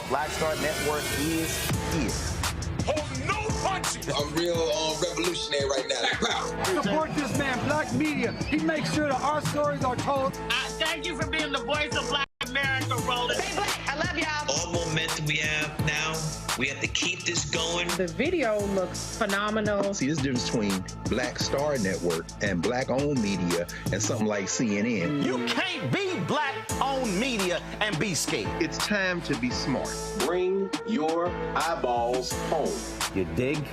Black Star Network is here. Hold no punches. I'm real revolutionary right now. Support this man, Black Media. He makes sure that our stories are told. Thank you for being the voice of Black America, Roland. Stay black. I love y'all. All momentum we have now, we have to keep this going. The video looks phenomenal. See, this difference between Black Star Network and black-owned media and something like CNN. You can't be black-owned media and be scared. It's time to be smart. Bring your eyeballs home. You dig?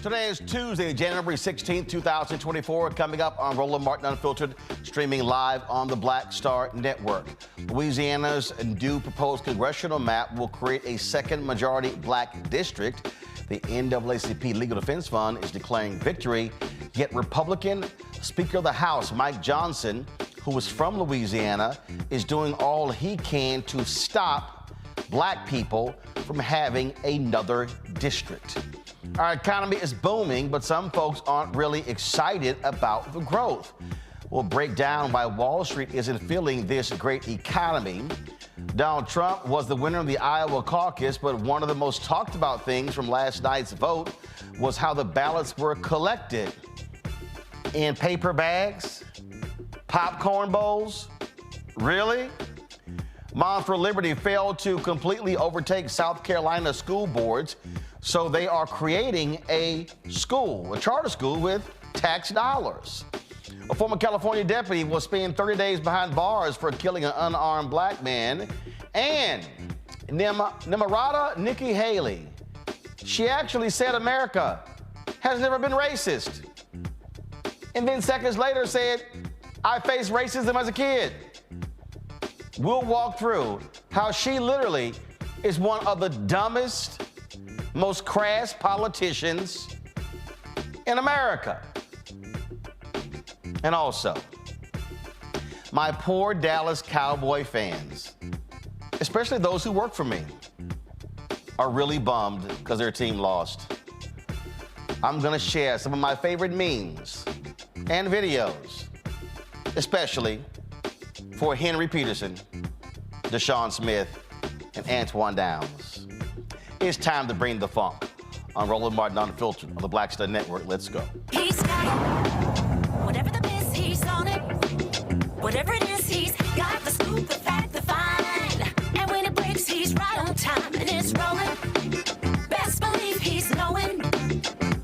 Today is Tuesday, January 16th, 2024. Coming up on Roland Martin Unfiltered, streaming live on the Black Star Network. Louisiana's new proposed congressional map will create a second majority black district. The NAACP Legal Defense Fund is declaring victory. Yet Republican Speaker of the House, Mike Johnson, who is from Louisiana, is doing all he can to stop black people from having another district. Our economy is booming, but some folks aren't really excited about the growth. We'll break down why Wall Street isn't feeling this great economy. Donald Trump was the winner of the Iowa Caucus, but one of the most talked about things from last night's vote was how the ballots were collected. In paper bags? Popcorn bowls? Really? Mom for Liberty failed to completely overtake South Carolina school boards, so they are creating a school, a charter school with tax dollars. A former California deputy will spend 30 days behind bars for killing an unarmed black man. And Nimarata Nikki Haley, she actually said America has never been racist. And then seconds later said, I faced racism as a kid. We'll walk through how she literally is one of the dumbest, most crass politicians in America. And also, my poor Dallas Cowboy fans, especially those who work for me, are really bummed because their team lost. I'm gonna share some of my favorite memes and videos, especially for Henry Peterson, Deshaun Smith, and Antoine Downs. It's time to bring the funk on Roland Martin Unfiltered on the Black Star Network. Let's go. He's got it. Whatever the biz, he's on it. Whatever it is, he's got the scoop, the fact, the find. And when it breaks, he's right on time and it's rolling. Best believe he's knowing.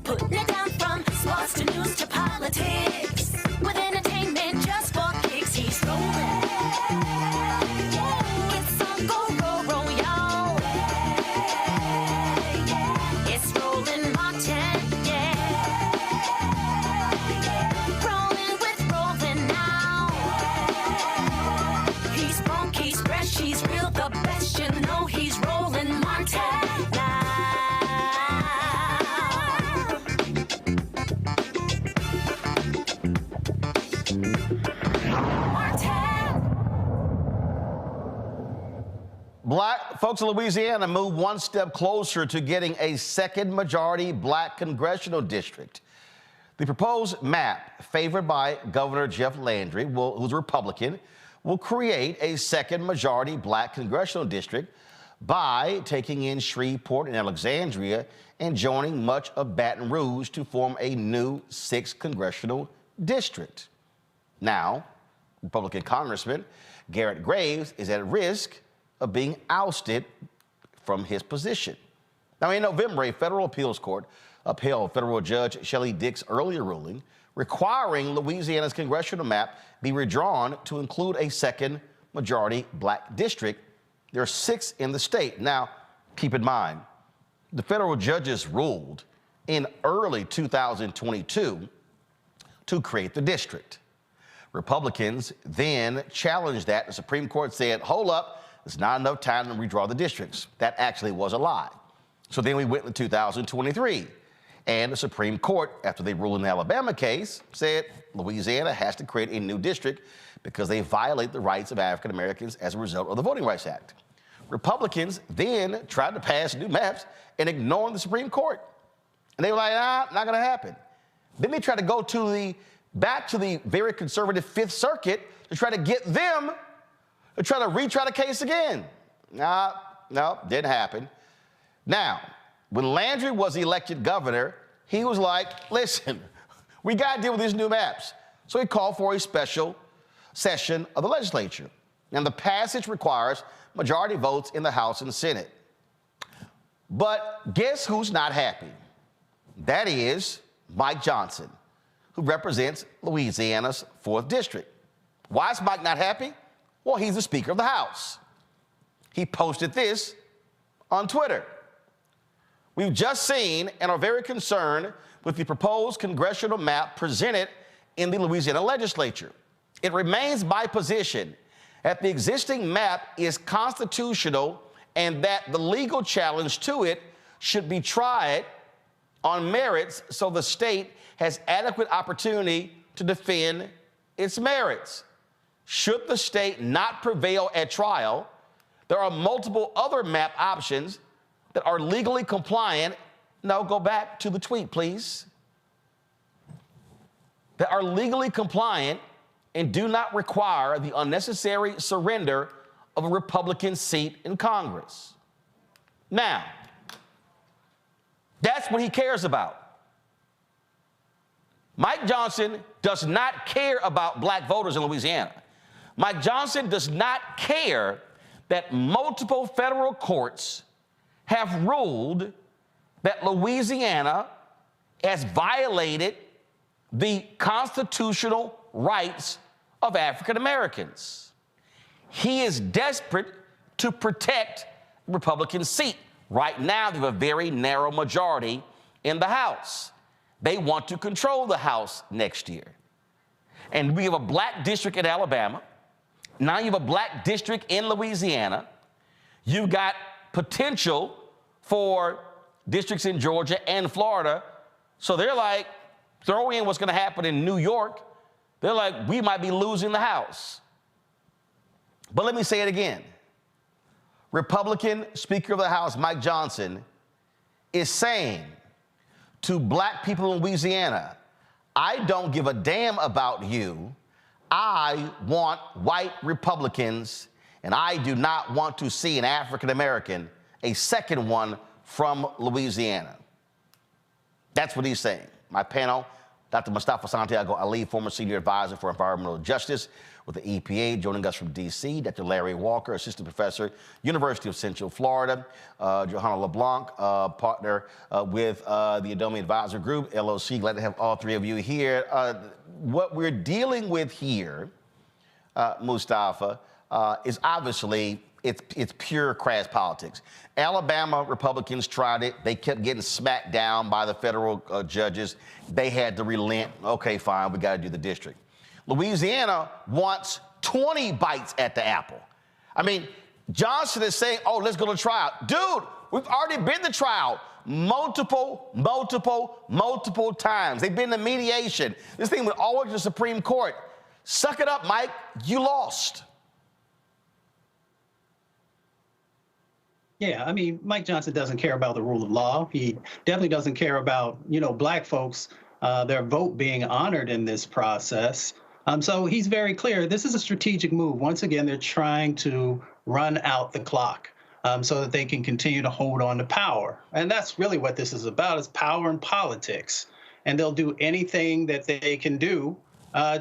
Putting it down from sports to news to politics. With entertainment just for kicks, he's rolling. It's on go, roll, y'all. It's Roland Martin, yeah. Rolling with Roland now. He's funk, he's fresh, he's real, the best, you know he's Roland Martin now. Black folks in Louisiana move one step closer to getting a second majority black congressional district. The proposed map, favored by Governor Jeff Landry, who's a Republican, will create a second majority black congressional district by taking in Shreveport and Alexandria and joining much of Baton Rouge to form a new 6th congressional district. Now, Republican Congressman Garrett Graves is at risk of being ousted from his position. Now, in November, a federal appeals court upheld federal judge Shelley Dick's earlier ruling requiring Louisiana's congressional map be redrawn to include a second majority black district. There are 6 in the state. Now, keep in mind, the federal judges ruled in early 2022 to create the district. Republicans then challenged that. The Supreme Court said, hold up, there's not enough time to redraw the districts. That actually was a lie. So then we went to 2023. And the Supreme Court, after they ruled in the Alabama case, said Louisiana has to create a new district because they violate the rights of African Americans as a result of the Voting Rights Act. Republicans then tried to pass new maps and ignored the Supreme Court. And they were like, nah, not gonna happen. Then they tried to go back to the very conservative 5th Circuit to try to get them to try to retry the case again. No, didn't happen. Now, when Landry was elected governor, he was like, listen, we got to deal with these new maps. So he called for a special session of the legislature. And the passage requires majority votes in the House and Senate. But guess who's not happy? That is Mike Johnson, who represents Louisiana's 4th district. Why is Mike not happy? Well, he's the Speaker of the House. He posted this on Twitter. We've just seen and are very concerned with the proposed congressional map presented in the Louisiana legislature. It remains my position that the existing map is constitutional and that the legal challenge to it should be tried on merits so the state has adequate opportunity to defend its merits. Should the state not prevail at trial, there are multiple other map options that are legally compliant. No, go back to the tweet, please. That are legally compliant and do not require the unnecessary surrender of a Republican seat in Congress. Now, that's what he cares about. Mike Johnson does not care about black voters in Louisiana. Mike Johnson does not care that multiple federal courts have ruled that Louisiana has violated the constitutional rights of African Americans. He is desperate to protect the Republican seat. Right now, they have a very narrow majority in the House. They want to control the House next year. And we have a black district in Alabama. Now you have a black district in Louisiana. You've got potential for districts in Georgia and Florida. So they're like, throw in what's going to happen in New York. They're like, we might be losing the House. But let me say it again. Republican Speaker of the House, Mike Johnson, is saying to black people in Louisiana, I don't give a damn about you. I want white Republicans, and I do not want to see an African American, a second one from Louisiana. That's what he's saying. My panel, Dr. Mustafa Santiago Ali, former senior advisor for environmental justice with the EPA, joining us from D.C., Dr. Larry Walker, assistant professor, University of Central Florida, Johanna LeBlanc, partner with the Adomi Advisor Group, LOC. Glad to have all three of you here. What we're dealing with here, Mustafa, is obviously it's pure crass politics. Alabama Republicans tried it. They kept getting smacked down by the federal judges. They had to relent. Okay, fine, we got to do the district. Louisiana wants 20 bites at the apple. I mean, Johnson is saying, oh, let's go to trial. Dude, we've already been to trial multiple times. They've been to mediation. This thing went all the way to the Supreme Court. Suck it up, Mike. You lost. Yeah, I mean, Mike Johnson doesn't care about the rule of law. He definitely doesn't care about, black folks, their vote being honored in this process. So he's very clear. This is a strategic move. Once again, they're trying to run out the clock so that they can continue to hold on to power. And that's really what this is about, is power and politics. And they'll do anything that they can do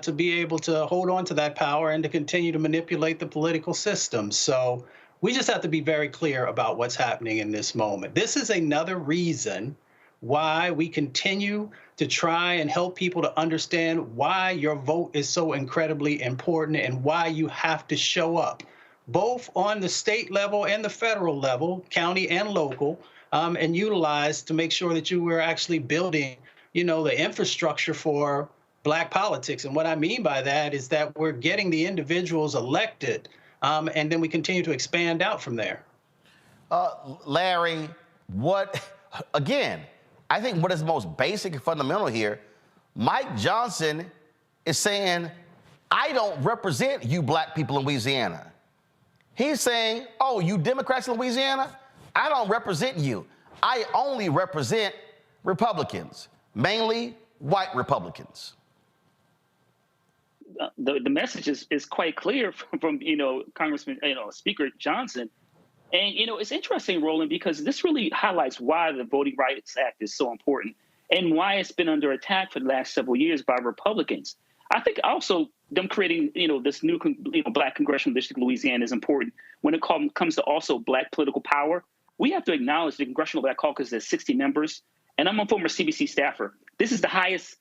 to be able to hold on to that power and to continue to manipulate the political system. So we just have to be very clear about what's happening in this moment. This is another reason why we continue to try and help people to understand why your vote is so incredibly important and why you have to show up, both on the state level and the federal level, county and local, and utilize to make sure that you are actually building, the infrastructure for black politics. And what I mean by that is that we're getting the individuals elected, and then we continue to expand out from there. Larry, again, I think what is most basic and fundamental here, Mike Johnson is saying, I don't represent you black people in Louisiana. He's saying, oh, you Democrats in Louisiana, I don't represent you. I only represent Republicans, mainly white Republicans. The message is quite clear from Congressman, Speaker Johnson. And, it's interesting, Roland, because this really highlights why the Voting Rights Act is so important and why it's been under attack for the last several years by Republicans. I think also them creating, this new, black congressional district, Louisiana, is important when it comes to also black political power. We have to acknowledge the Congressional Black Caucus has 60 members, and I'm a former CBC staffer. This is the highest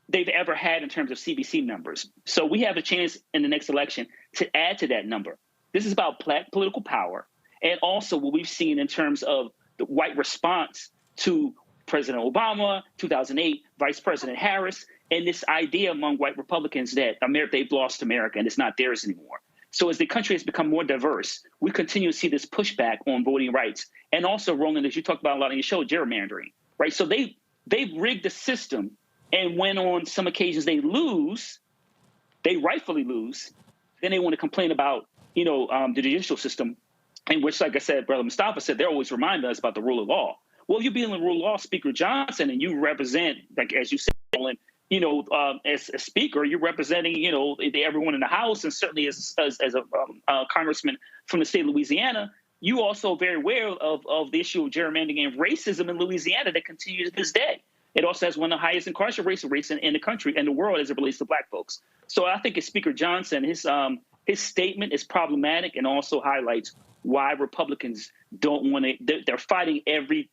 they've ever had in terms of CBC members. So we have a chance in the next election to add to that number. This is about black political power. And also what we've seen in terms of the white response to President Obama, 2008, Vice President Harris, and this idea among white Republicans that they've lost America and it's not theirs anymore. So as the country has become more diverse, we continue to see this pushback on voting rights. And also, Roland, as you talked about a lot on your show, gerrymandering, right? So they've rigged the system, and when on some occasions they lose, they rightfully lose, then they want to complain about, the judicial system, in which, like I said, Brother Mustafa said, they're always reminding us about the rule of law. Well, you be in the rule of law, Speaker Johnson, and you represent, like as you said, Roland, as a speaker, you're representing, everyone in the House, and certainly as a congressman from the state of Louisiana, you also are very aware of the issue of gerrymandering and racism in Louisiana that continues to this day. It also has one of the highest incarceration rates in the country and the world as it relates to Black folks. So I think as Speaker Johnson, his statement is problematic and also highlights why Republicans don't want to. They're fighting every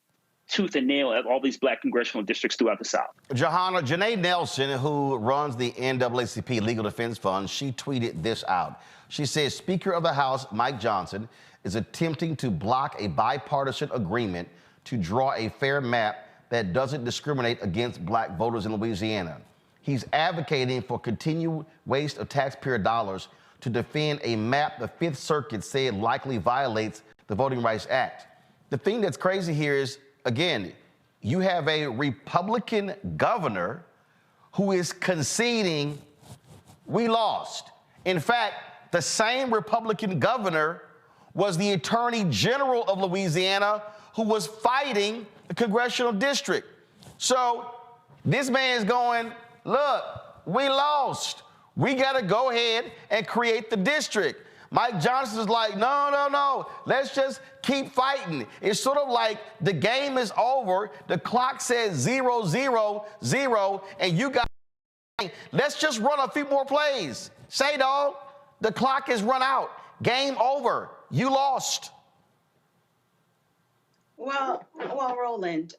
tooth and nail at all these Black congressional districts throughout the South. Johanna, Janae Nelson, who runs the NAACP Legal Defense Fund, she tweeted this out. She says, Speaker of the House Mike Johnson is attempting to block a bipartisan agreement to draw a fair map that doesn't discriminate against Black voters in Louisiana. He's advocating for continued waste of taxpayer dollars to defend a map the Fifth Circuit said likely violates the Voting Rights Act. The thing that's crazy here is, again, you have a Republican governor who is conceding we lost. In fact, the same Republican governor was the Attorney General of Louisiana who was fighting the congressional district. So this man's going, look, we lost. We got to go ahead and create the district. Mike Johnson's like, no, let's just keep fighting. It's sort of like the game is over. The clock says 0, 0, 0, and you got, let's just run a few more plays. Say, dog, the clock is run out. Game over. You lost. Well, Roland,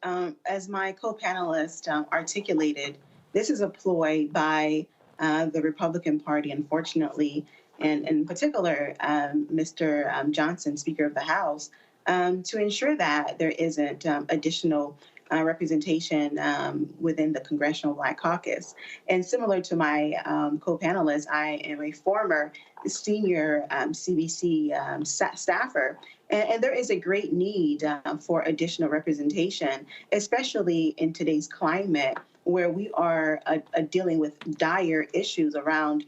as my co-panelist articulated, this is a ploy by the Republican Party, unfortunately, and in particular, Mr. Johnson, Speaker of the House, to ensure that there isn't additional representation within the Congressional Black Caucus. And similar to my co-panelist, I am a former senior CBC staffer, and there is a great need for additional representation, especially in today's climate where we are dealing with dire issues around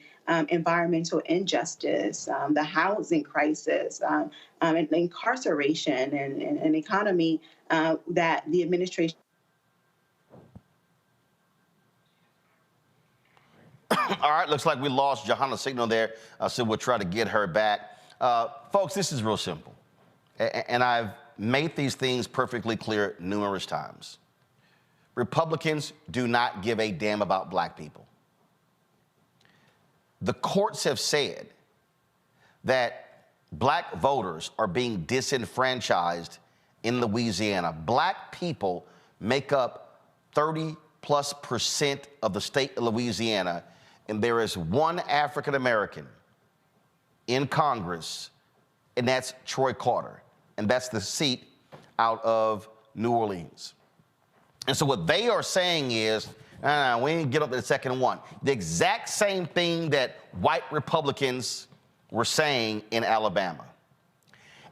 environmental injustice, the housing crisis, and incarceration, and an economy that the administration. All right, looks like we lost Johanna's signal there, so we'll try to get her back. Folks, this is real simple, and I've made these things perfectly clear numerous times. Republicans do not give a damn about Black people. The courts have said that Black voters are being disenfranchised in Louisiana. Black people make up 30+% of the state of Louisiana, and there is one African American in Congress, and that's Troy Carter, and that's the seat out of New Orleans. And so what they are saying is, we ain't get up to the second one. The exact same thing that white Republicans were saying in Alabama.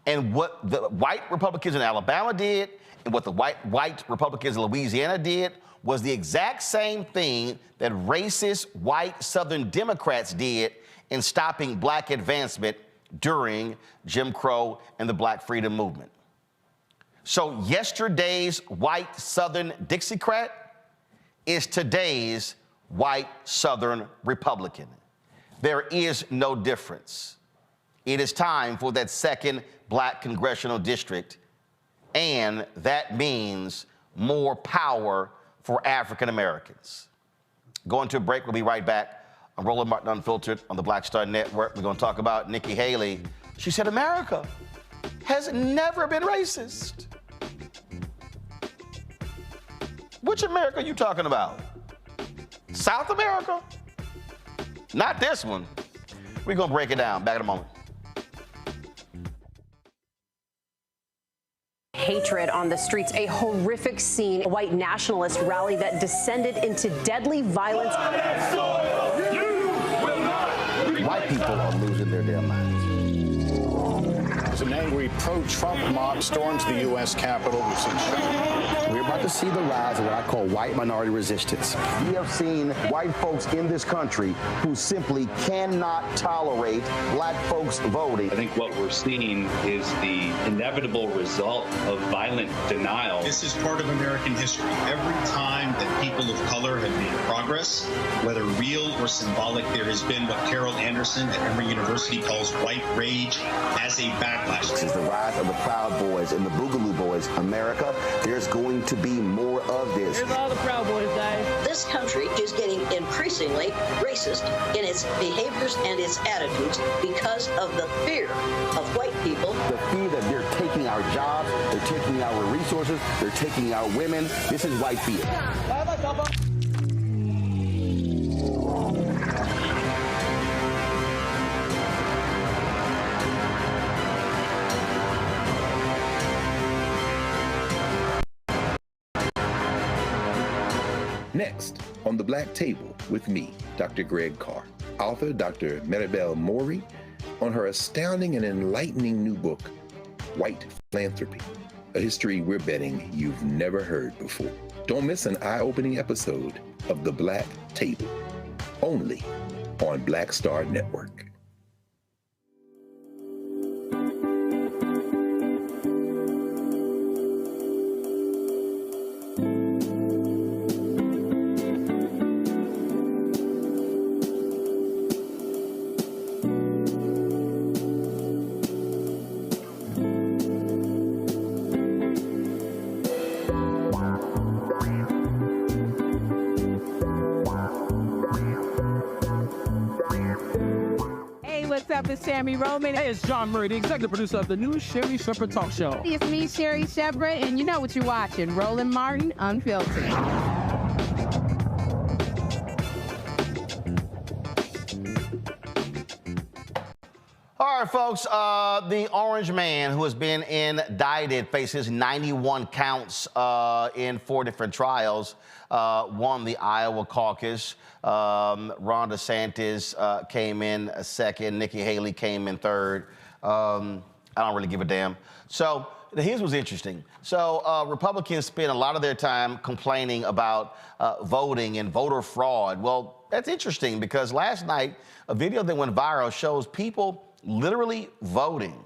And what the white Republicans in Alabama did and what the white Republicans in Louisiana did was the exact same thing that racist white Southern Democrats did in stopping Black advancement during Jim Crow and the Black Freedom Movement. So yesterday's white Southern Dixiecrat is today's white Southern Republican. There is no difference. It is time for that second Black congressional district, and that means more power for African Americans. Going to a break, we'll be right back. I'm Roland Martin Unfiltered on the Black Star Network. We're going to talk about Nikki Haley. She said America has never been racist. Which America are you talking about? South America? Not this one. We're going to break it down. Back in a moment. Hatred on the streets, a horrific scene, a white nationalist rally that descended into deadly violence. White people are losing their damn minds. An angry pro-Trump mob storms the U.S. Capitol. We're about to see the rise of what I call white minority resistance. We have seen white folks in this country who simply cannot tolerate black folks voting. I think what we're seeing is the inevitable result of violent denial. This is part of American history. Every time that people of color have made progress, whether real or symbolic, there has been what Carol Anderson at Emory University calls white rage as a backlash. This is the rise of the Proud Boys and the Boogaloo Boys. America, there's going to be more of this. Here's all the Proud Boys, guys. This country is getting increasingly racist in its behaviors and its attitudes because of the fear of white people. The fear that they're taking our jobs, they're taking our resources, they're taking our women. This is white fear. Next, on the Black Table with me, Dr. Greg Carr, author Dr. Maribel Mori, on her astounding and enlightening new book, White Philanthropy, a history we're betting you've never heard before. Don't miss an eye-opening episode of the Black Table, only on Black Star Network. What's up? It's Tammy Roman. Hey, it's John Murray, the executive producer of the new Sherry Shepherd Talk Show. It's me, Sherry Shepherd, and you know what you're watching, Roland Martin Unfiltered. All right, folks, the orange man who has been indicted faces 91 counts in 4 different trials, won the Iowa Caucus. Ron DeSantis came in second. Nikki Haley came in third. I don't really give a damn. So here's what's interesting. So Republicans spend a lot of their time complaining about voting and voter fraud. Well, that's interesting because last night, a video that went viral shows people literally voting,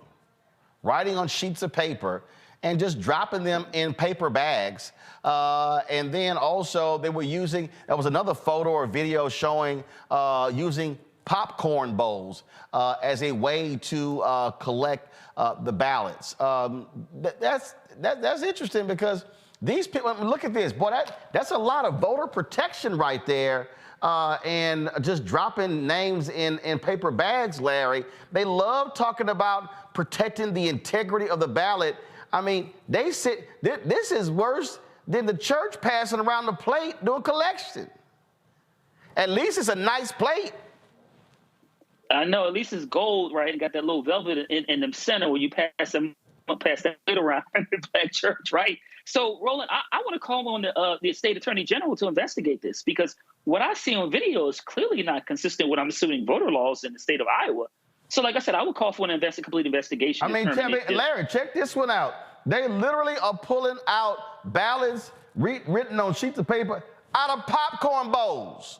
writing on sheets of paper and just dropping them in paper bags. And then also they were using, there was another photo or video showing using popcorn bowls as a way to collect the ballots. That's interesting because these people, look at this, boy, that's a lot of voter protection right there. And just dropping names in paper bags, Larry. They love talking about protecting the integrity of the ballot. I mean, they said this is worse than the church passing around the plate doing collection. At least it's a nice plate. I know, at least it's gold, right? And got that little velvet in the center where you pass that plate around in the black church, right? So, Roland, I want to call on the state attorney general to investigate this because what I see on video is clearly not consistent with, I'm assuming, voter laws in the state of Iowa. So, like I said, I would call for an complete investigation. I mean, Larry, check this one out. They literally are pulling out ballots written on sheets of paper out of popcorn bowls.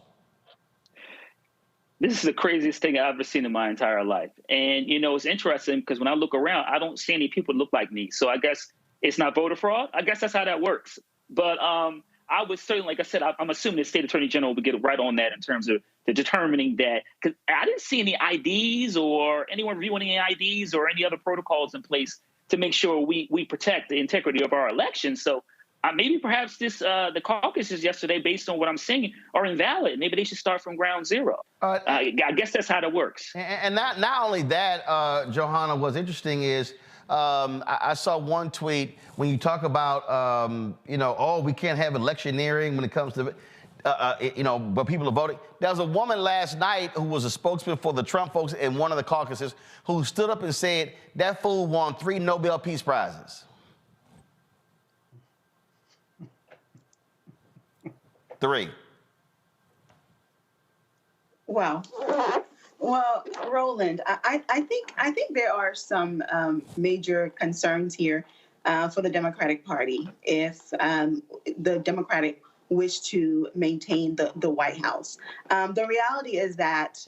This is the craziest thing I've ever seen in my entire life. And, you know, it's interesting because when I look around, I don't see any people look like me. So I guess it's not voter fraud. I guess that's how that works. But I would certainly, like I said, I'm assuming the state attorney general would get right on that in terms of the determining that. Because I didn't see any IDs or anyone reviewing any IDs or any other protocols in place to make sure we protect the integrity of our elections. So maybe perhaps the caucuses yesterday, based on what I'm seeing, are invalid. Maybe they should start from ground zero. I guess that's how that works. And not only that, Johanna, what's interesting is I saw one tweet when you talk about, we can't have electioneering when it comes to, but people are voting. There was a woman last night who was a spokesman for the Trump folks in one of the caucuses who stood up and said that fool won 3 Nobel Peace Prizes. 3. Well, Roland, I think there are some major concerns here for the Democratic Party if the Democratic wish to maintain the White House. The reality is that,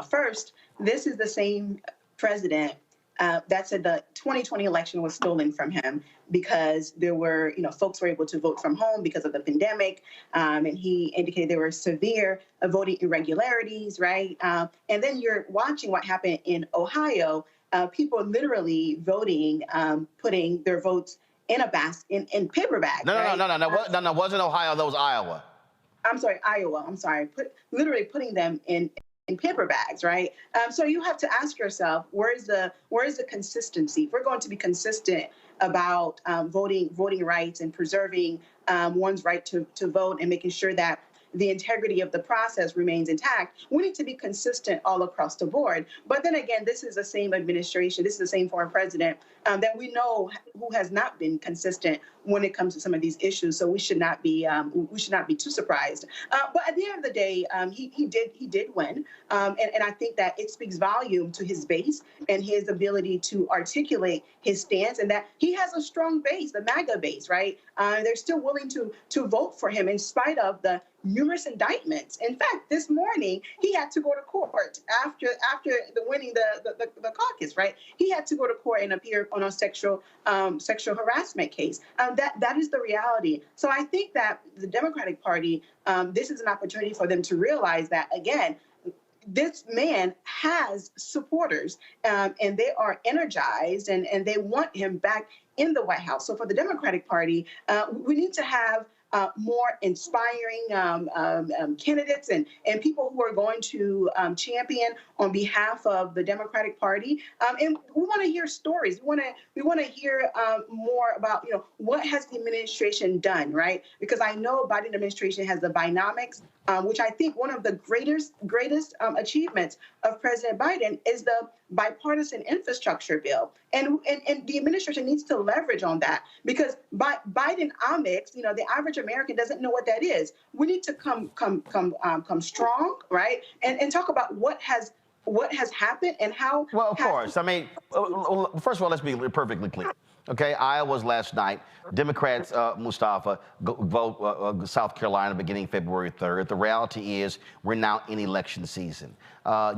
first, this is the same president that said the 2020 election was stolen from him because there were, folks were able to vote from home because of the pandemic. And he indicated there were severe voting irregularities, right? And then you're watching what happened in Ohio, people literally voting, putting their votes in a basket, in paper bags. No, right? no, wasn't Ohio, that was Iowa. I'm sorry, Iowa, I'm sorry. Literally putting them in paper bags, right? So you have to ask yourself, where is the consistency? If we're going to be consistent about voting rights and preserving one's right to vote and making sure that the integrity of the process remains intact, we need to be consistent all across the board. But then again, this is the same administration, this is the same former president that we know who has not been consistent when it comes to some of these issues. So we should not be too surprised. But at the end of the day, he did win, and I think that it speaks volume to his base and his ability to articulate his stance, and that he has a strong base, the MAGA base, right? They're still willing to vote for him in spite of the numerous indictments. In fact, this morning he had to go to court after the winning the caucus, right? He had to go to court and appear on a sexual harassment case. That is the reality. So I think that the Democratic Party, this is an opportunity for them to realize that, again, this man has supporters, and they are energized, and they want him back in the White House. So for the Democratic Party, we need to have more inspiring candidates and people who are going to champion on behalf of the Democratic Party. And we want to hear stories. We want to hear more about what has the administration done, right? Because I know Biden administration has the Binomics, which I think one of the greatest achievements of President Biden is the bipartisan infrastructure bill. And the administration needs to leverage on that, because Bidenomics, the average American doesn't know what that is. We need to come strong, right? And talk about what has happened and how. Well, of course. I mean, first of all, let's be perfectly clear. Okay, Iowa's last night. Democrats, Mustafa, vote South Carolina beginning February 3rd. The reality is we're now in election season.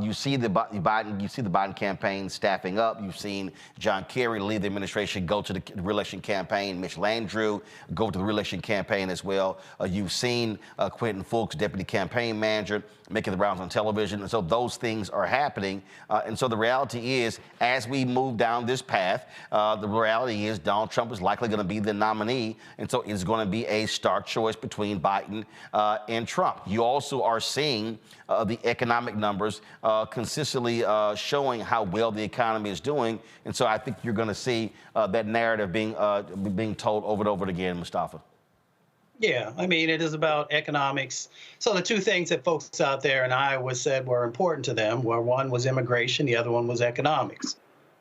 You see the Biden campaign staffing up. You've seen John Kerry lead the administration, go to the re-election campaign. Mitch Landrieu go to the re-election campaign as well. You've seen Quentin Fulks, deputy campaign manager, making the rounds on television. And so those things are happening. And so the reality is, as we move down this path, the reality is Donald Trump is likely going to be the nominee. And so it's going to be a stark choice between Biden and Trump. You also are seeing the economic numbers consistently showing how well the economy is doing. And so I think you're going to see that narrative being told over and over again, Mustafa. Yeah, I mean, it is about economics. So the two things that folks out there in Iowa said were important to them were, one was immigration, the other one was economics.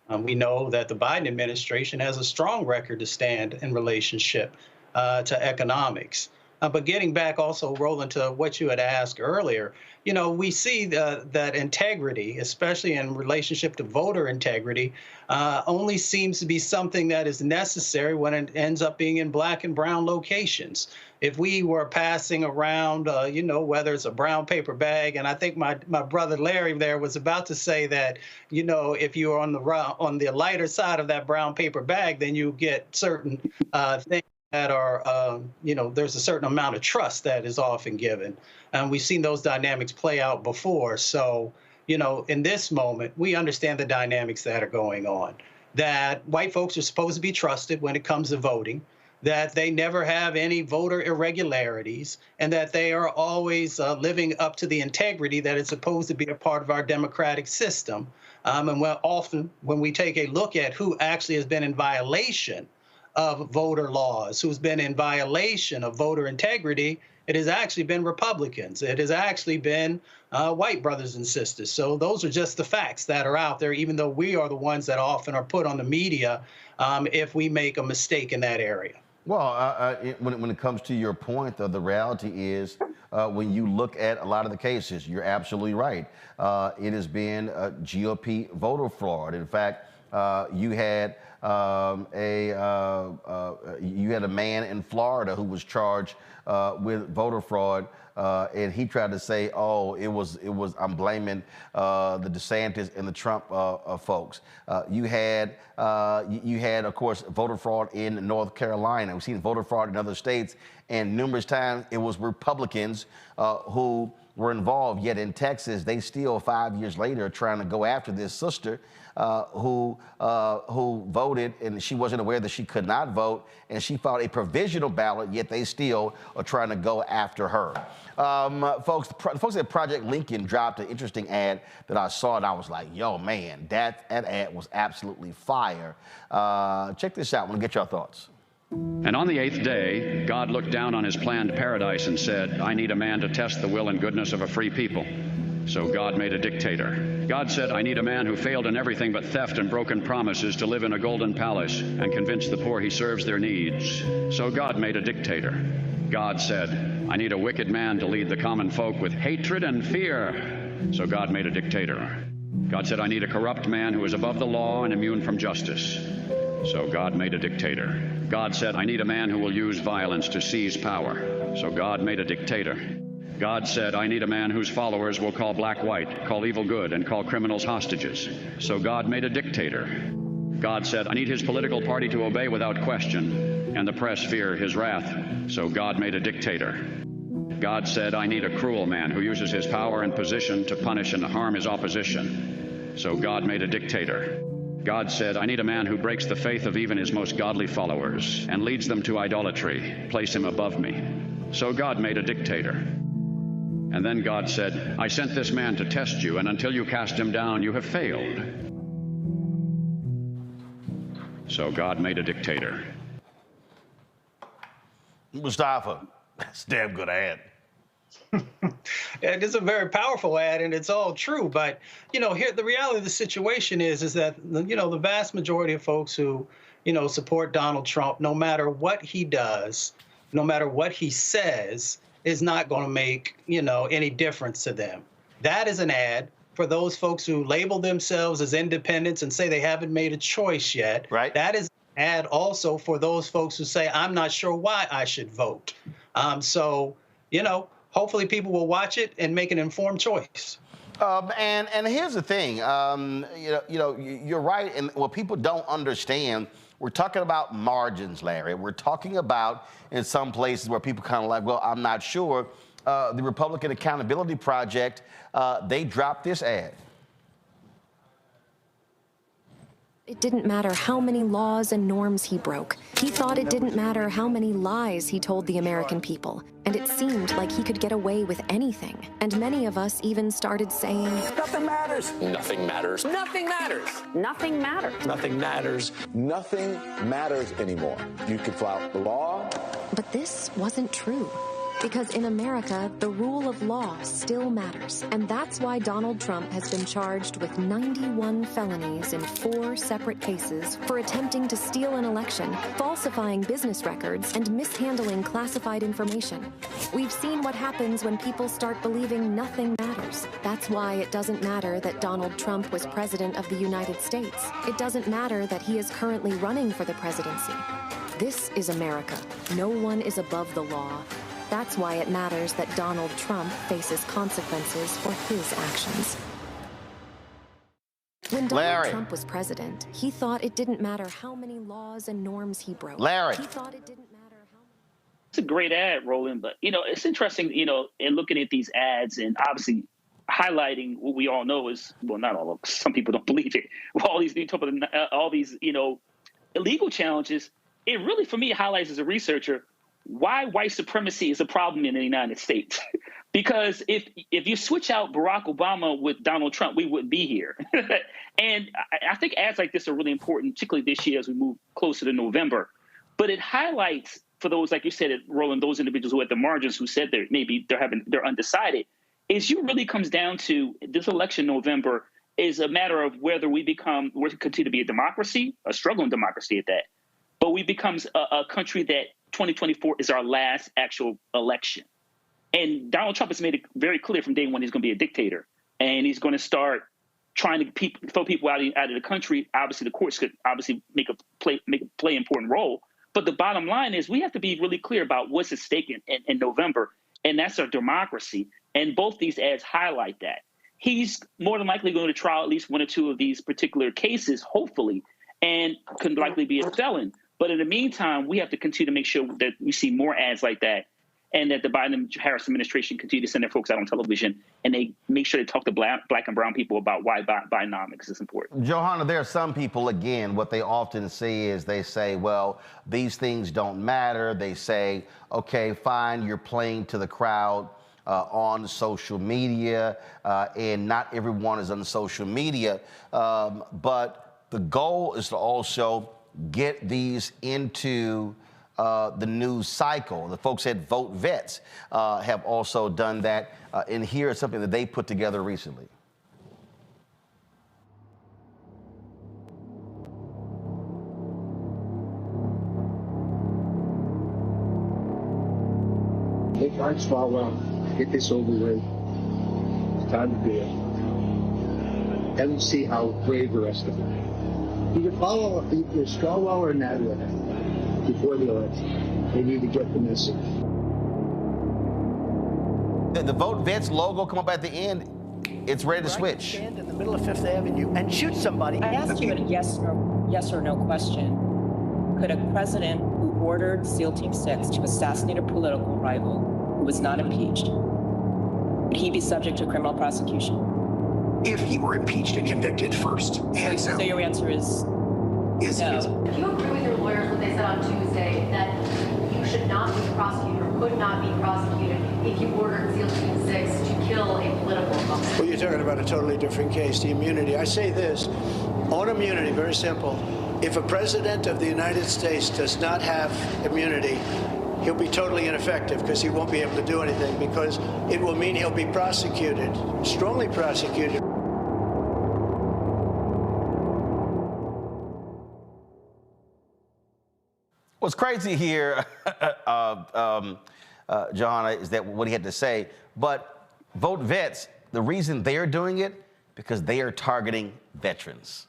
We know that the Biden administration has a strong record to stand in relationship to economics. But getting back also, Roland, to what you had asked earlier, we see that integrity, especially in relationship to voter integrity, only seems to be something that is necessary when it ends up being in black and brown locations. If we were passing around, whether it's a brown paper bag, and I think my brother Larry there was about to say that, if you're on the lighter side of that brown paper bag, then you get certain things that are, there's a certain amount of trust that is often given. And we've seen those dynamics play out before. So, in this moment, we understand the dynamics that are going on, that white folks are supposed to be trusted when it comes to voting, that they never have any voter irregularities, and that they are always living up to the integrity that is supposed to be a part of our democratic system. And often when we take a look at who actually has been in violation of voter laws, who's been in violation of voter integrity, it has actually been Republicans. It has actually been white brothers and sisters. So those are just the facts that are out there, even though we are the ones that often are put on the media if we make a mistake in that area. Well, when it comes to your point, though, the reality is when you look at a lot of the cases, you're absolutely right. It has been GOP voter fraud. In fact, you had a man in Florida who was charged with voter fraud, and he tried to say, "Oh, it was." I'm blaming the DeSantis and the Trump folks. You had, of course, voter fraud in North Carolina. We've seen voter fraud in other states, and numerous times it was Republicans who were involved. Yet in Texas, they still 5 years later are trying to go after this sister who voted, and she wasn't aware that she could not vote, and she filed a provisional ballot, yet they still are trying to go after her. Folks at Project Lincoln dropped an interesting ad that I saw, and I was like, yo, man, that ad was absolutely fire. Check this out. I want to get your thoughts. And on the 8th day, God looked down on his planned paradise and said, I need a man to test the will and goodness of a free people. So God made a dictator. God said, I need a man who failed in everything but theft and broken promises to live in a golden palace and convince the poor he serves their needs. So God made a dictator. God said, I need a wicked man to lead the common folk with hatred and fear. So God made a dictator. God said, I need a corrupt man who is above the law and immune from justice. So God made a dictator. God said, I need a man who will use violence to seize power. So God made a dictator. God said, I need a man whose followers will call black white, call evil good, and call criminals hostages. So God made a dictator. God said, I need his political party to obey without question, and the press fear his wrath. So God made a dictator. God said, I need a cruel man who uses his power and position to punish and harm his opposition. So God made a dictator. God said, I need a man who breaks the faith of even his most godly followers and leads them to idolatry. Place him above me. So God made a dictator. And then God said, I sent this man to test you, and until you cast him down, you have failed. So God made a dictator. Mustafa, that's a damn good ad. It is a very powerful ad, and it's all true. But, here the reality of the situation is that, the vast majority of folks who, support Donald Trump, no matter what he does, no matter what he says, is not going to make, any difference to them. That is an ad for those folks who label themselves as independents and say they haven't made a choice yet. Right. That is an ad also for those folks who say, I'm not sure why I should vote. Hopefully people will watch it and make an informed choice. And here's the thing, you're right. And what people don't understand, we're talking about margins, Larry. We're talking about in some places where people kind of like, well, I'm not sure. The Republican Accountability Project, they dropped this ad. It didn't matter how many laws and norms he broke. He thought it didn't matter how many lies he told the American people. And it seemed like he could get away with anything. And many of us even started saying, Nothing matters. Nothing matters. Nothing matters. Nothing matters. Nothing matters. Nothing matters anymore. You can flout the law. but this wasn't true. Because in America, the rule of law still matters. And that's why Donald Trump has been charged with 91 felonies in 4 separate cases for attempting to steal an election, falsifying business records, and mishandling classified information. We've seen what happens when people start believing nothing matters. That's why it doesn't matter that Donald Trump was president of the United States. It doesn't matter that he is currently running for the presidency. This is America. No one is above the law. That's why it matters that Donald Trump faces consequences for his actions. When Donald Trump was president, he thought it didn't matter how many laws and norms he broke. He thought it didn't matter how many... It's a great ad, Roland, but, it's interesting, in looking at these ads and obviously highlighting what we all know is, well, not all of us, some people don't believe it. All these, illegal challenges, it really, for me, highlights as a researcher why white supremacy is a problem in the United States. Because if you switch out Barack Obama with Donald Trump, we wouldn't be here. And I think ads like this are really important, particularly this year as we move closer to November. But it highlights for those, like you said, Roland, those individuals who are at the margins who said they're undecided, is you really comes down to this election November is a matter of whether we're continue to be a democracy, a struggling democracy at that, but we becomes a country that 2024 is our last actual election. And Donald Trump has made it very clear from day one he's going to be a dictator. And he's going to start trying to throw people out of the country. Obviously, the courts could obviously play an important role. But the bottom line is we have to be really clear about what's at stake in November, and that's our democracy. And both these ads highlight that. He's more than likely going to trial at least one or two of these particular cases, hopefully, and could likely be a felon. But in the meantime, we have to continue to make sure that we see more ads like that, and that the Biden-Harris administration continue to send their folks out on television, and they make sure they talk to black and brown people about why Bidenomics is important. Johanna, there are some people, again, what they often say is they say, well, these things don't matter. They say, okay, fine, you're playing to the crowd on social media, and not everyone is on social media. But the goal is to also get these into the news cycle. The folks at Vote Vets have also done that, and here is something that they put together recently. Make Mark Swalwell, get this over with. It's time to do it. And see how brave the rest of them. You can follow either Swalwell or Nadler before the election. They need to get the message. The Vote Vets logo come up at the end. It's ready to switch. Stand in the middle of Fifth Avenue and shoot somebody. I asked you a yes or no question. Could a president who ordered SEAL Team 6 to assassinate a political rival who was not impeached, would he be subject to criminal prosecution? If he were impeached and convicted first. And so your answer is no. Do you agree with your lawyers what they said on Tuesday, that you should not be prosecuted or could not be prosecuted if you ordered SEAL Team 6 to kill a political opponent? Well, you're talking about a totally different case, the immunity. I say this, on immunity, very simple. If a president of the United States does not have immunity, he'll be totally ineffective because he won't be able to do anything, because it will mean he'll be prosecuted, strongly prosecuted. What's crazy here, Johanna, is that what he had to say. But Vote Vets, the reason they're doing it, because they are targeting veterans.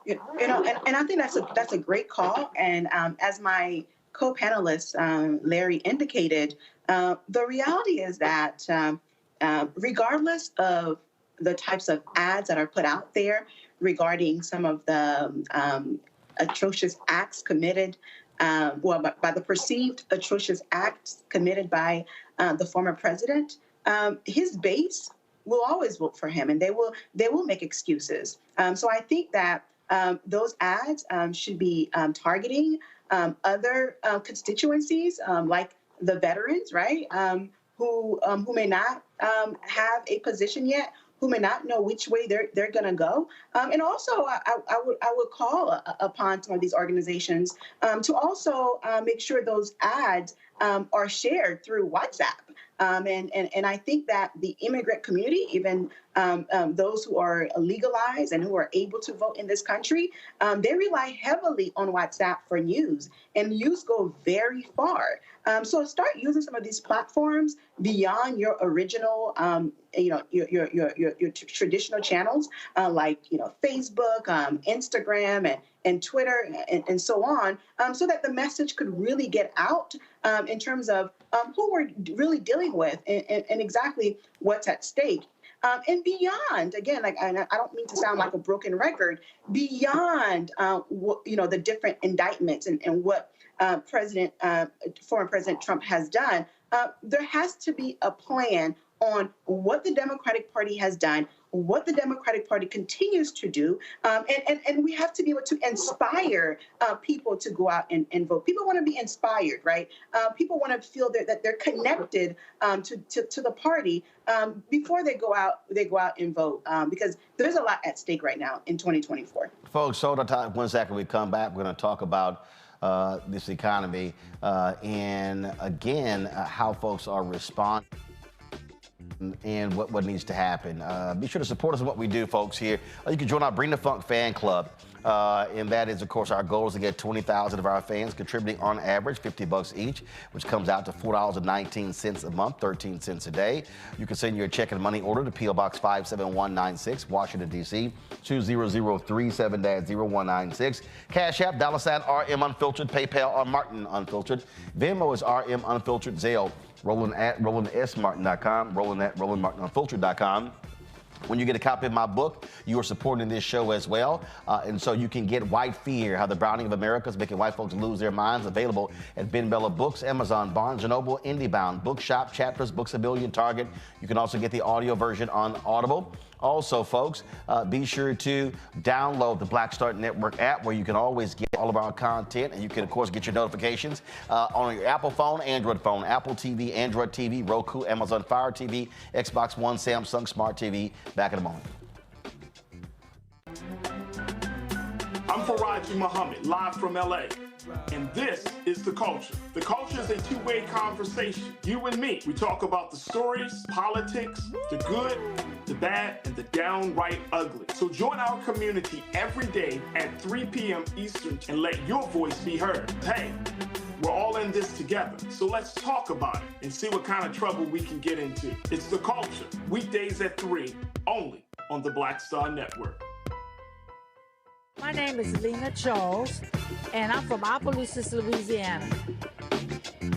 You know, and I think that's a great call. And as my co-panelist Larry indicated, the reality is that regardless of the types of ads that are put out there regarding some of the atrocious acts committed, by the perceived atrocious acts committed by the former president, his base will always vote for him, and they will make excuses. So I think that those ads should be targeting other constituencies, like the veterans, right, who may not have a position yet, who may not know which way they're going to go. And also, I would call upon some of these organizations to also make sure those ads are shared through WhatsApp. And I think that the immigrant community, even those who are legalized and who are able to vote in this country, they rely heavily on WhatsApp for news, and news go very far. So start using some of these platforms beyond your original, your traditional channels, like Facebook, Instagram, and Twitter, and so on, so that the message could really get out in terms of who we're really dealing with and exactly what's at stake. And beyond, again, I don't mean to sound like a broken record, beyond the different indictments and what former President Trump has done, there has to be a plan on what the Democratic Party has done, what the Democratic Party continues to do, and we have to be able to inspire people to go out and vote. People want to be inspired, right? People want to feel that they're connected to the party before they go out and vote, because there's a lot at stake right now in 2024. Folks, hold on 1 second. We come back. We're going to talk about this economy and again how folks are responding. and what needs to happen. Be sure to support us in what we do, folks, here. You can join our Bring the Funk fan club. And that is, of course, our goal is to get 20,000 of our fans contributing on average $50 each, which comes out to $4.19 a month, 13 cents a day. You can send your check and money order to P.O. Box 57196, Washington, D.C., 20037-0196. Cash App, $ RM Unfiltered, PayPal or Martin Unfiltered. Venmo is RM Unfiltered, Zelle, Roland at RolandSMartin.com, Roland at RolandMartinUnfiltered.com. When you get a copy of my book, you are supporting this show as well. And so you can get White Fear, How the Browning of America is Making White Folks Lose Their Minds, available at Ben Bella Books, Amazon, Barnes & Noble, IndieBound, Bookshop, Chapters, Books A Billion, Target. You can also get the audio version on Audible. Also, folks, be sure to download the Black Start Network app, where you can always get all of our content, and you can, of course, get your notifications on your Apple phone, Android phone, Apple TV, Android TV, Roku, Amazon Fire TV, Xbox One, Samsung Smart TV. Back in a moment. I'm Faraji Muhammad, live from LA. And this is The Culture. The Culture is a two-way conversation. You and me. We talk about the stories, politics, the good, the bad, and the downright ugly. So join our community every day at 3 p.m. Eastern and let your voice be heard. Hey, we're all in this together. So let's talk about it and see what kind of trouble we can get into. It's The Culture, weekdays at 3, only on the Black Star Network. My name is Lena Charles, and I'm from Opelousas, Louisiana.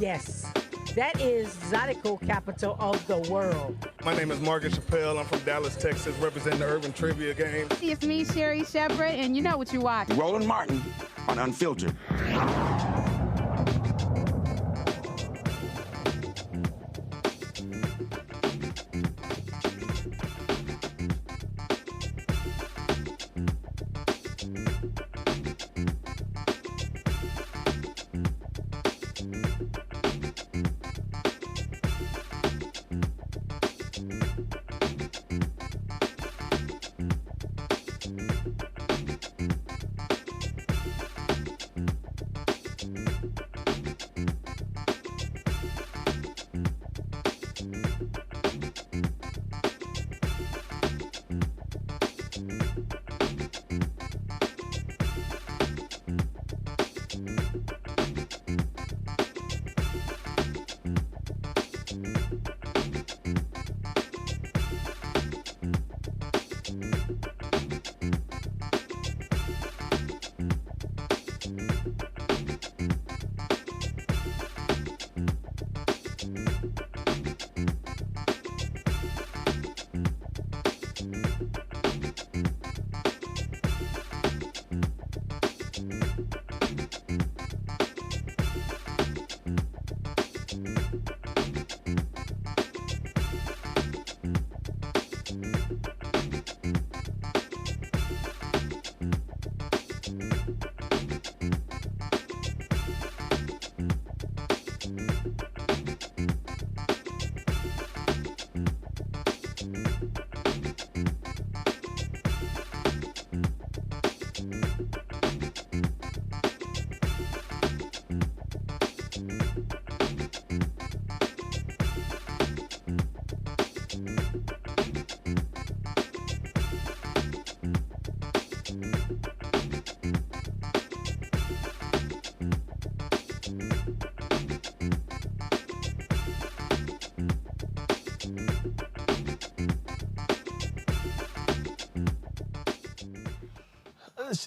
Yes, that is Zydeco capital of the world. My name is Margaret Chappelle. I'm from Dallas, Texas, representing the Urban Trivia Game. It's me, Sherry Shepherd, and you know what you watch. Roland Martin on Unfiltered.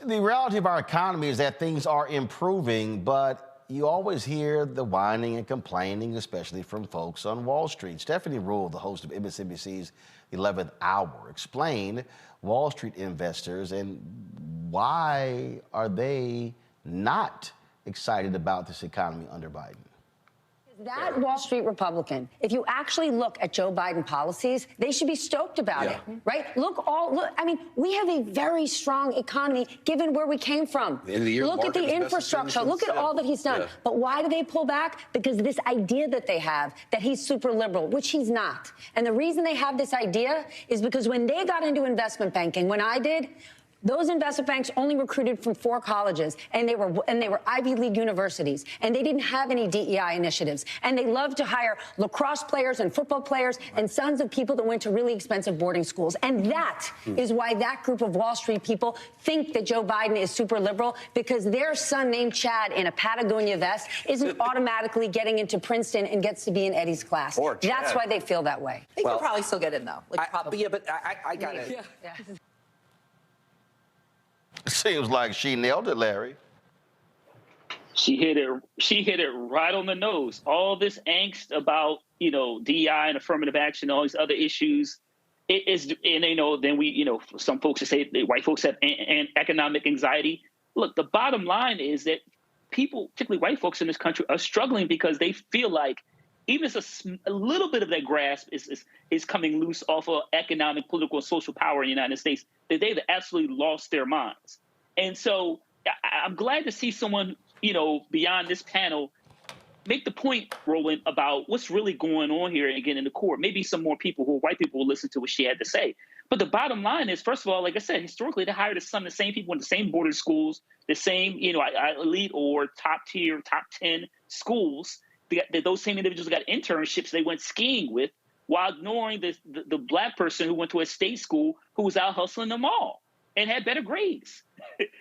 The reality of our economy is that things are improving, but you always hear the whining and complaining, especially from folks on Wall Street. Stephanie Rule, the host of MSNBC's 11th Hour, explained Wall Street investors and why are they not excited about this economy under Biden. That Wall Street Republican, if you actually look at Joe Biden policies, they should be stoked about it, right? I mean, we have a very strong economy given where we came from. Look at the infrastructure. Look at all that he's done. But why do they pull back? Because this idea that they have that he's super liberal, which he's not. And the reason they have this idea is because when they got into investment banking, when I did, Those investment banks only recruited from 4 colleges, and they were Ivy League universities, and they didn't have any DEI initiatives. And they loved to hire lacrosse players and football players and sons of people that went to really expensive boarding schools. And that is why that group of Wall Street people think that Joe Biden is super liberal, because their son named Chad in a Patagonia vest isn't automatically getting into Princeton and gets to be in Eddie's class. That's why they feel that way. They could probably still get in, though. Like, probably. Yeah, but I got it. Yeah. Seems like she nailed it, Larry. She hit it right on the nose. All this angst about, DEI and affirmative action, all these other issues. It is, and then some folks say that white folks have economic anxiety. Look, the bottom line is that people, particularly white folks in this country, are struggling because they feel like even if a little bit of their grasp is coming loose off of economic, political, and social power in the United States, that they've absolutely lost their minds. And so I'm glad to see someone, beyond this panel, make the point, Roland, about what's really going on here again in the court. Maybe some more people who are white people will listen to what she had to say. But the bottom line is, first of all, like I said, historically, they hired some of the same people in the same boarding schools, the same, elite or top tier, top 10 schools. Those same individuals got internships they went skiing with, while ignoring the black person who went to a state school who was out hustling them all and had better grades.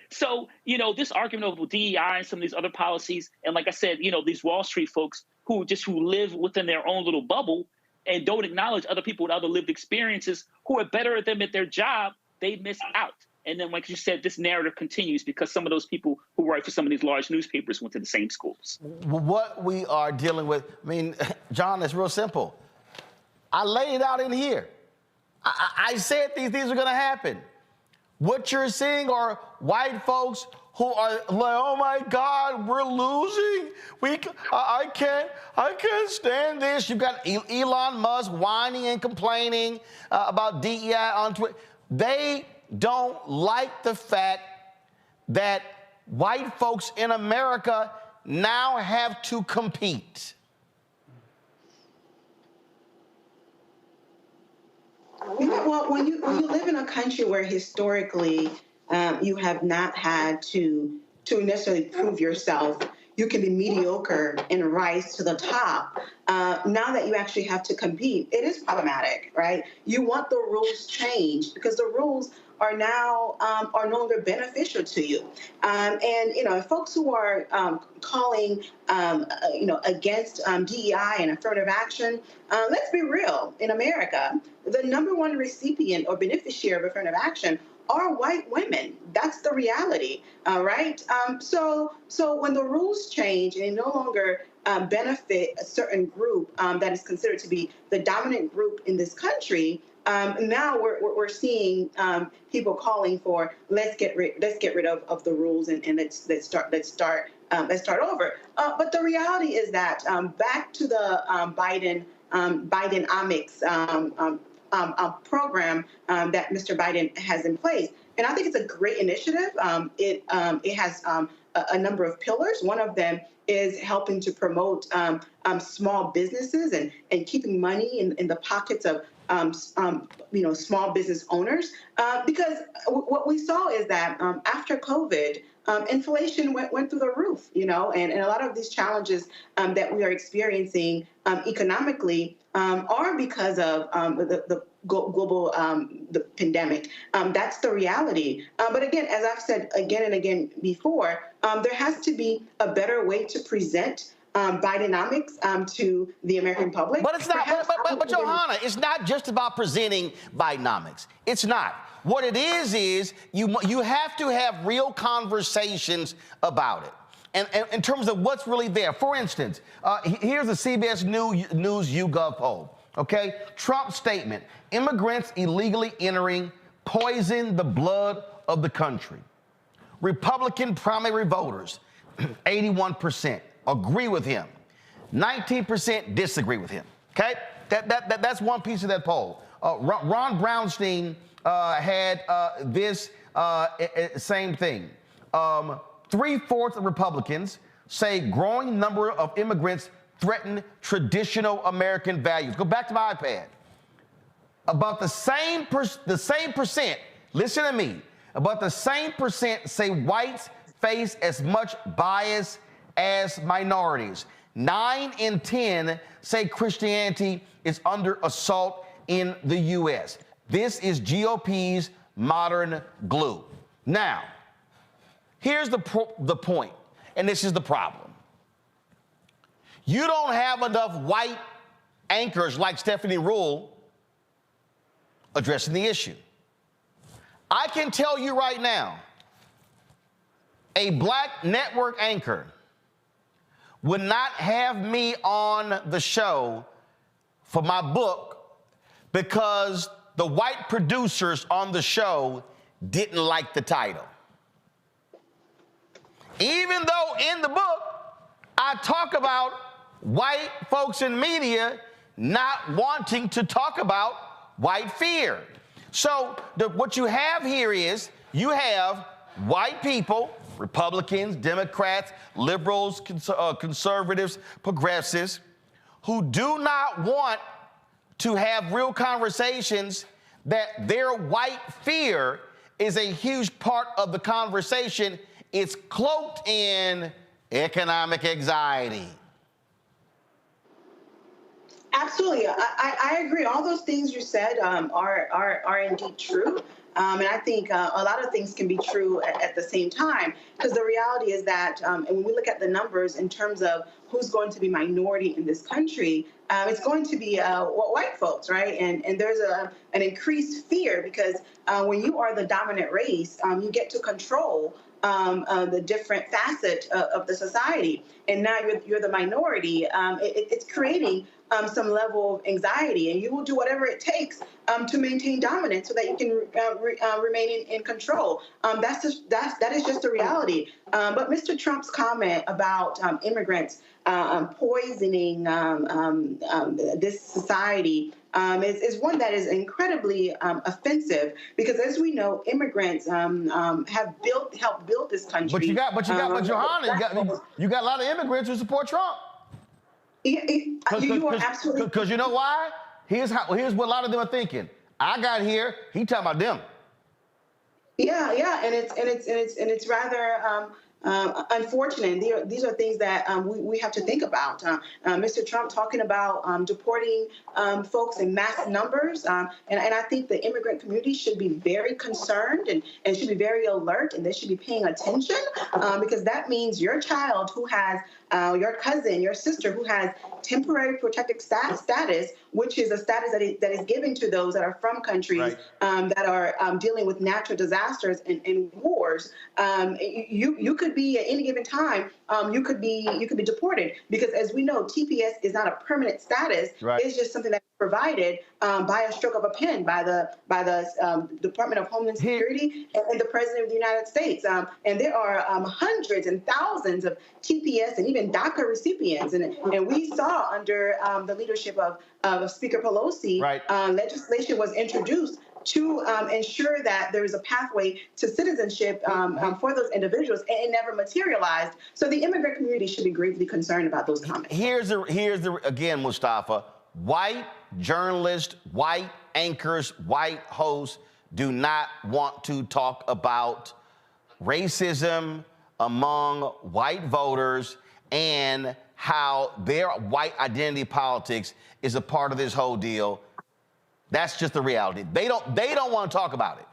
So, this argument of DEI and some of these other policies, and like I said, these Wall Street folks who live within their own little bubble and don't acknowledge other people with other lived experiences who are better at them at their job, they miss out. And then, like you said, this narrative continues because some of those people who write for some of these large newspapers went to the same schools. What we are dealing with, John, it's real simple. I laid it out in here. I said these things are going to happen. What you're seeing are white folks who are like, oh my God, we're losing. I can't stand this. You've got Elon Musk whining and complaining about DEI on Twitter. They don't like the fact that white folks in America now have to compete. Well, when you live in a country where historically you have not had to necessarily prove yourself, you can be mediocre and rise to the top. Now that you actually have to compete, it is problematic, right? You want the rules changed because the rules are now are no longer beneficial to you. And folks who are calling against DEI and affirmative action, let's be real. In America, the #1 recipient or beneficiary of affirmative action are white women. That's the reality, right? So when the rules change and no longer benefit a certain group that is considered to be the dominant group in this country, now we're seeing people calling for let's get rid of the rules and let's start over. But the reality is that back to the Bidenomics program that Mr. Biden has in place, and I think it's a great initiative. It has a number of pillars. One of them is helping to promote small businesses and keeping money in the pockets of small business owners, because what we saw is that after COVID, inflation went through the roof, and a lot of these challenges that we are experiencing economically are because of the global the pandemic. That's the reality. But again, as I've said again and again before, there has to be a better way to present Bidenomics to the American public. But it's not. But Johanna, it's not just about presenting Bidenomics. It's not. What it is you have to have real conversations about it. And in terms of what's really there. For instance, here's a CBS News YouGov poll. Okay, Trump statement: immigrants illegally entering poison the blood of the country. Republican primary voters, 81%. Agree with him. 19% disagree with him. Okay? That's one piece of that poll. Ron Brownstein had this same thing. 3/4 of Republicans say growing number of immigrants threaten traditional American values. Go back to my iPad. About the same percent, listen to me, but the same percent say whites face as much bias as minorities. 9 in 10 say Christianity is under assault in the U.S. This is GOP's modern glue. Now, here's the point, and this is the problem. You don't have enough white anchors like Stephanie Rule addressing the issue. I can tell you right now, a black network anchor would not have me on the show for my book because the white producers on the show didn't like the title. Even though in the book, I talk about white folks in media not wanting to talk about white fear. So what you have here is you have white people, Republicans, Democrats, liberals, conservatives, progressives, who do not want to have real conversations, that their white fear is a huge part of the conversation. It's cloaked in economic anxiety. Absolutely. I agree. All those things you said are indeed true. And I think a lot of things can be true at the same time, because the reality is that, and when we look at the numbers in terms of who's going to be minority in this country, it's going to be white folks, right? And there's an increased fear because when you are the dominant race, you get to control the different facet of the society. And now you're the minority. It's creating some level of anxiety, and you will do whatever it takes to maintain dominance so that you can remain in control. That is just a reality. But Mr. Trump's comment about immigrants poisoning this society is one that is incredibly offensive, because as we know, immigrants have helped build this country. But Johanna, you got a lot of immigrants who support Trump. You are absolutely, because you know why? Here's what a lot of them are thinking. I got here. He talking about them. Yeah, and it's rather unfortunate. These are things that we have to think about. Mr. Trump talking about deporting folks in mass numbers, and I think the immigrant community should be very concerned and should be very alert, and they should be paying attention, because that means your child who has your cousin, your sister who has temporary protected status, which is a status that is given to those that are from countries that are dealing with natural disasters and wars. You could be at any given time, you could be deported, because as we know, TPS is not a permanent status. It's just something that's provided by a stroke of a pen by the Department of Homeland Security and the President of the United States. And there are hundreds and thousands of TPS and even DACA recipients. And we saw under the leadership of Speaker Pelosi, legislation was introduced to ensure that there is a pathway to citizenship for those individuals, and it never materialized. So the immigrant community should be gravely concerned about those comments. Here's the again, Mustafa, white journalists, white anchors, white hosts do not want to talk about racism among white voters and how their white identity politics is a part of this whole deal. That's just the reality. They don't want to talk about it.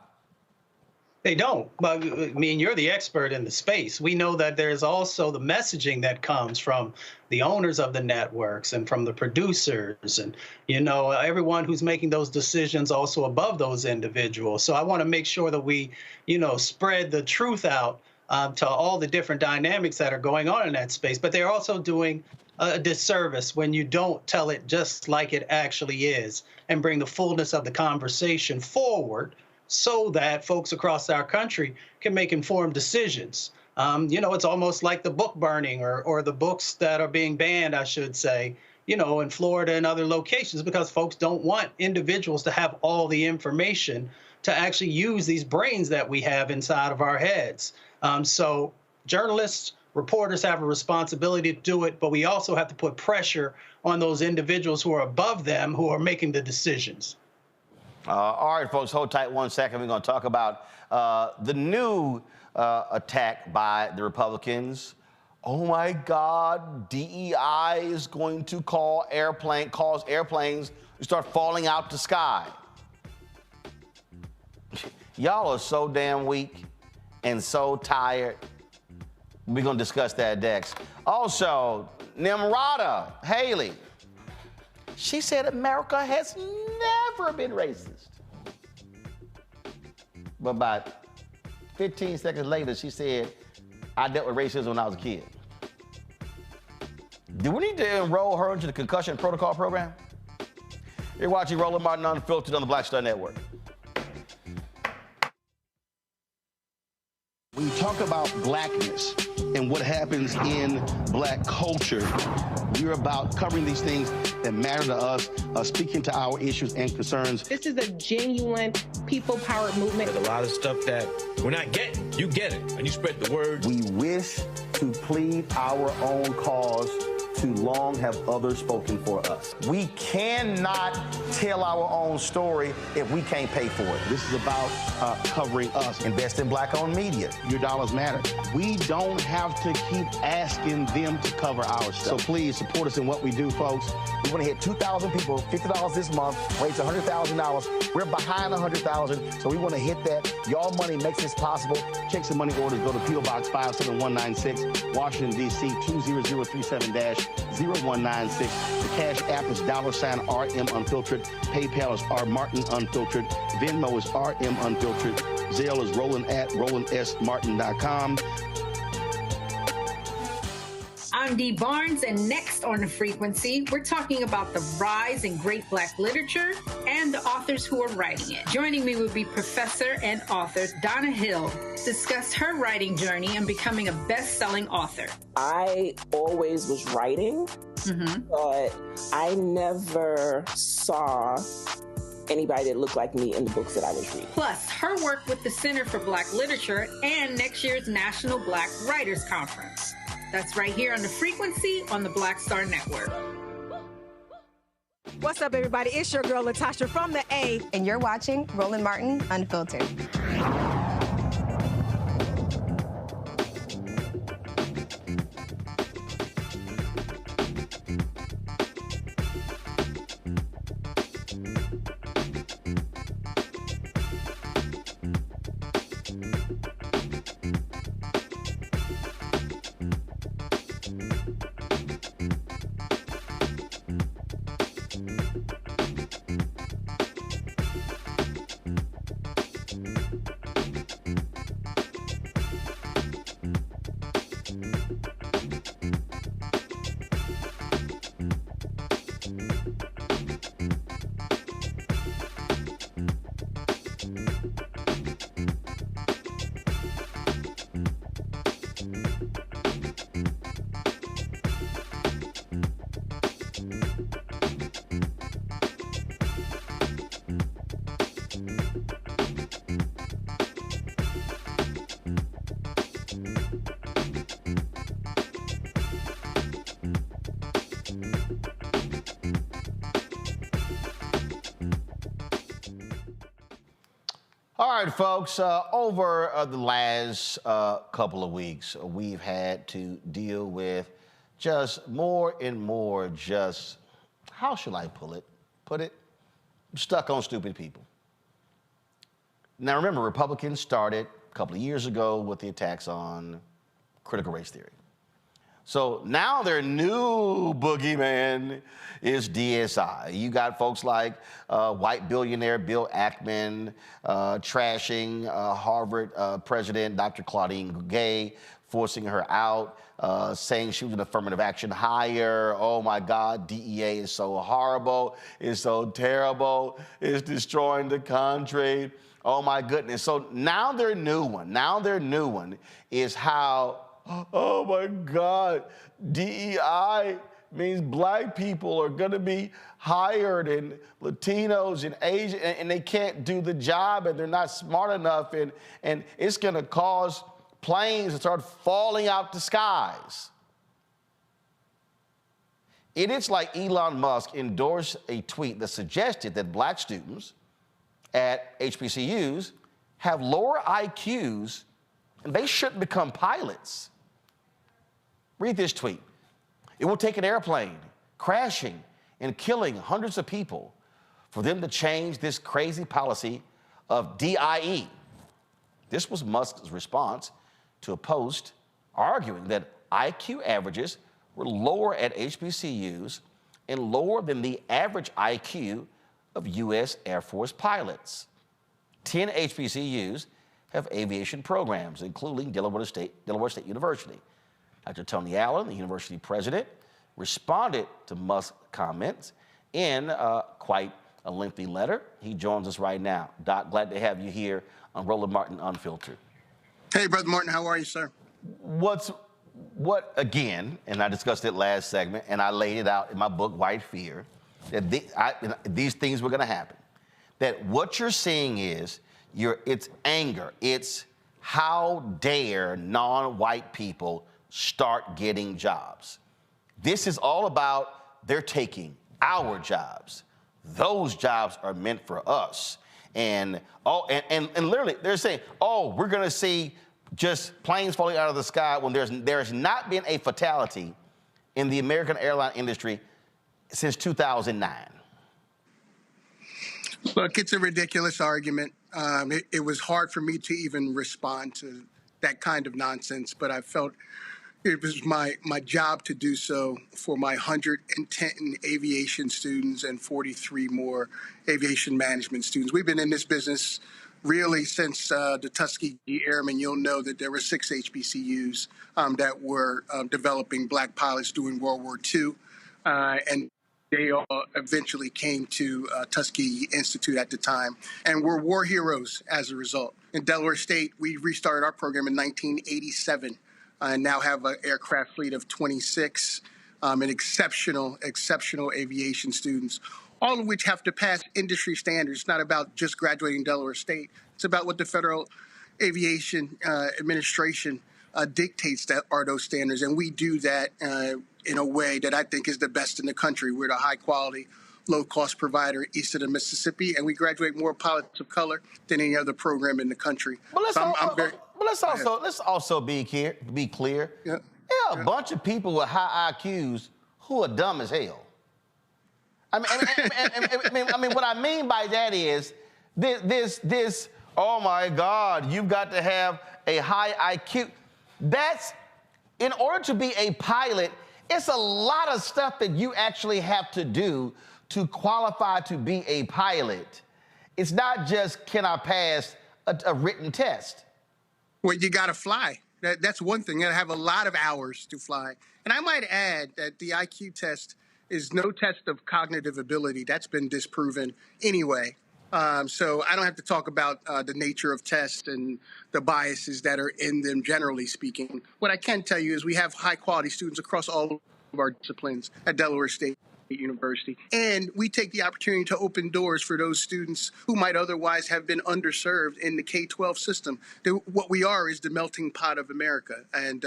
They don't. But I mean, you're the expert in the space. We know that there's also the messaging that comes from the owners of the networks and from the producers and, everyone who's making those decisions also above those individuals. So I want to make sure that we, spread the truth out to all the different dynamics that are going on in that space. But they're also doing a disservice when you don't tell it just like it actually is and bring the fullness of the conversation forward so that folks across our country can make informed decisions. It's almost like the book burning or the books that are being banned, I should say, in Florida and other locations, because folks don't want individuals to have all the information to actually use these brains that we have inside of our heads. So journalists, reporters have a responsibility to do it, but we also have to put pressure on those individuals who are above them, who are making the decisions. All right, folks, hold tight 1 second. We're going to talk about the new attack by the Republicans. Oh my God, DEI is going to cause airplanes to start falling out the sky. Y'all are so damn weak and so tired. We're going to discuss that next. Also, Nimrata Haley, she said America has never been racist. But about 15 seconds later, she said, I dealt with racism when I was a kid. Do we need to enroll her into the concussion protocol program? You're watching Roland Martin Unfiltered on the Black Star Network. When you talk about blackness and what happens in black culture, we're about covering these things that matter to us, speaking to our issues and concerns. This is a genuine people-powered movement. There's a lot of stuff that we're not getting. You get it, and you spread the word. We wish to plead our own cause. Too long have others spoken for us. We cannot tell our own story if we can't pay for it. This is about covering us. Invest in black-owned media. Your dollars matter. We don't have to keep asking them to cover our stuff. So please support us in what we do, folks. We want to hit 2,000 people, $50 this month, raise $100,000. We're behind 100,000, so we want to hit that. Y'all money makes this possible. Checks and money orders go to P.O. Box 57196, Washington, D.C. 20037-0196. The Cash App is $RM Unfiltered. PayPal is R Martin Unfiltered. Venmo is RM Unfiltered. Zelle is Roland at RolandSMartin.com. I'm Dee Barnes, and next on The Frequency, we're talking about the rise in great Black literature and the authors who are writing it. Joining me will be professor and author Donna Hill, discuss her writing journey and becoming a best-selling author. I always was writing, but I never saw anybody that looked like me in the books that I was reading. Plus, her work with the Center for Black Literature and next year's National Black Writers Conference. That's right here on The Frequency on the Black Star Network. What's up, everybody? It's your girl, Latasha from the A. And you're watching Roland Martin Unfiltered. All right, folks, over the last couple of weeks, we've had to deal with just more and more just, how shall I put it? Stuck on stupid people. Now, remember, Republicans started a couple of years ago with the attacks on critical race theory. So now their new boogeyman is DSI. You got folks like white billionaire Bill Ackman trashing Harvard president Dr. Claudine Gay, forcing her out, saying she was an affirmative action hire. Oh my God, DEA is so horrible, it's so terrible, it's destroying the country. Oh my goodness. So now their new one is how, oh my God, DEI means black people are gonna be hired and Latinos and Asian, and they can't do the job and they're not smart enough, and it's gonna cause planes to start falling out the skies. It's like Elon Musk endorsed a tweet that suggested that black students at HBCUs have lower IQs, and they shouldn't become pilots. Read this tweet. It will take an airplane crashing and killing hundreds of people for them to change this crazy policy of DIE. This was Musk's response to a post arguing that IQ averages were lower at HBCUs and lower than the average IQ of U.S. Air Force pilots. 10 HBCUs have aviation programs, including Delaware State University. Dr. Tony Allen, the university president, responded to Musk's comments in quite a lengthy letter. He joins us right now. Doc, glad to have you here on Roland Martin Unfiltered. Hey, Brother Martin, how are you, sir? What again, and I discussed it last segment, and I laid it out in my book, White Fear, that these things were going to happen. That what you're seeing is, it's anger. It's how dare non-white people start getting jobs. This is all about they're taking our jobs. Those jobs are meant for us. And literally, they're saying, oh, we're going to see just planes falling out of the sky when there's not been a fatality in the American airline industry since 2009. Look, it's a ridiculous argument. It was hard for me to even respond to that kind of nonsense, but I felt it was my job to do so for my 110 aviation students and 43 more aviation management students. We've been in this business really since the Tuskegee Airmen. You'll know that there were 6 HBCUs that were developing black pilots during World War II, and they all eventually came to Tuskegee Institute at the time, and were war heroes as a result. In Delaware State, we restarted our program in 1987. And now have an aircraft fleet of 26 and exceptional aviation students, all of which have to pass industry standards. It's not about just graduating Delaware State. It's about what the Federal Aviation Administration dictates that are those standards. And we do that in a way that I think is the best in the country. We're the high-quality, low-cost provider east of the Mississippi, and we graduate more pilots of color than any other program in the country. Let's also be clear. Yeah. There are a bunch of people with high IQs who are dumb as hell. I mean, what I mean by that is this. Oh my God, you've got to have a high IQ. That's in order to be a pilot. It's a lot of stuff that you actually have to do to qualify to be a pilot. It's not just can I pass a written test. Well, you got to fly. That's one thing. You got to have a lot of hours to fly. And I might add that the IQ test is no test of cognitive ability. That's been disproven anyway. So I don't have to talk about the nature of tests and the biases that are in them, generally speaking. What I can tell you is we have high-quality students across all of our disciplines at Delaware State University. And we take the opportunity to open doors for those students who might otherwise have been underserved in the K-12 system. What we are is the melting pot of America. And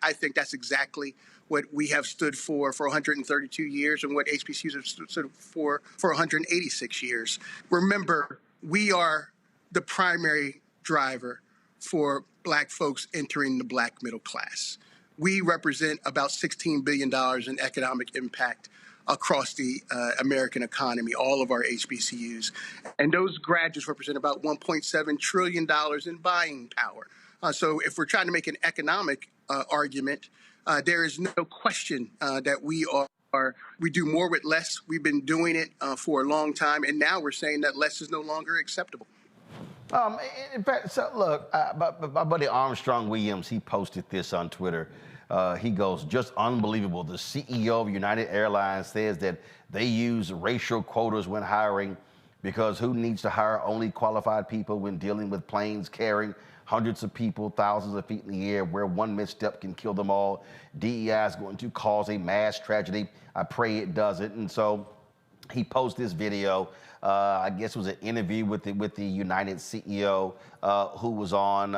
I think that's exactly what we have stood for 132 years and what HBCUs have stood for 186 years. Remember, we are the primary driver for black folks entering the black middle class. We represent about $16 billion in economic impact across the American economy, all of our HBCUs. And those graduates represent about $1.7 trillion in buying power. So if we're trying to make an economic argument, there is no question that we do more with less. We've been doing it for a long time, and now we're saying that less is no longer acceptable. In fact, so look, my buddy Armstrong Williams, he posted this on Twitter. He goes, just unbelievable. The CEO of United Airlines says that they use racial quotas when hiring because who needs to hire only qualified people when dealing with planes carrying hundreds of people, thousands of feet in the air, where one misstep can kill them all. DEI is going to cause a mass tragedy. I pray it doesn't. And so he posted this video. I guess it was an interview with the United CEO who was on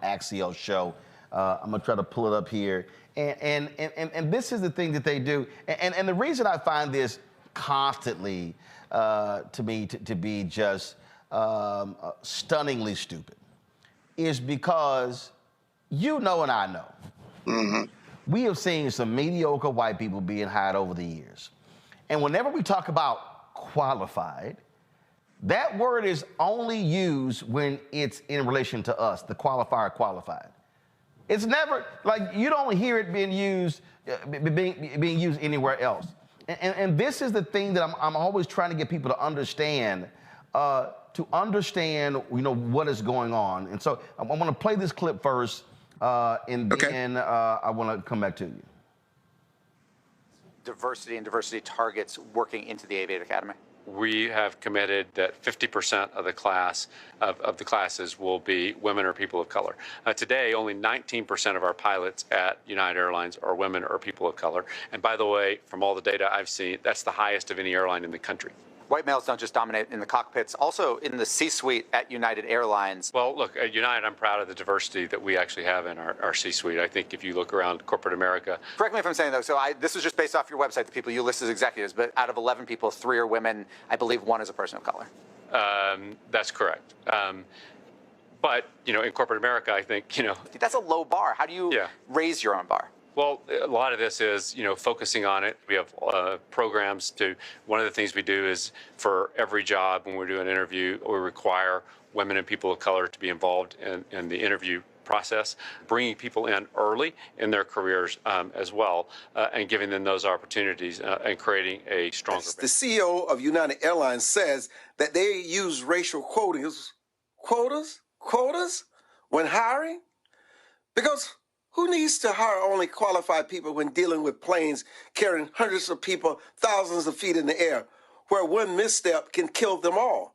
Axios show. I'm gonna try to pull it up here. And this is the thing that they do. And the reason I find this constantly, to me, to be just stunningly stupid is because you know and I know. We have seen some mediocre white people being hired over the years. And whenever we talk about qualified, that word is only used when it's in relation to us, the qualifier qualified. It's never, like, you don't hear it being used anywhere else. And this is the thing that I'm always trying to get people to understand, what is going on. And so I want to play this clip first, and then I want to come back to you. Diversity and diversity targets working into the Aviate Academy? We have committed that 50% of the class of the classes will be women or people of color. Today, only 19% of our pilots at United Airlines are women or people of color. And by the way, from all the data I've seen, that's the highest of any airline in the country. White males don't just dominate in the cockpits, also in the C-suite at United Airlines. Well, look, at United, I'm proud of the diversity that we actually have in our C-suite. I think if you look around corporate America. Correct me if I'm saying, though, so this was just based off your website, the people you list as executives, but out of 11 people, 3 are women. I believe 1 is a person of color. That's correct. But, in corporate America, I think, That's a low bar. How do you raise your own bar? Well, a lot of this is, focusing on it. We have programs one of the things we do is for every job when we're doing an interview, we require women and people of color to be involved in the interview process, bringing people in early in their careers as well, and giving them those opportunities and creating a stronger. The CEO of United Airlines says that they use racial quotas when hiring, because who needs to hire only qualified people when dealing with planes carrying hundreds of people, thousands of feet in the air, where one misstep can kill them all?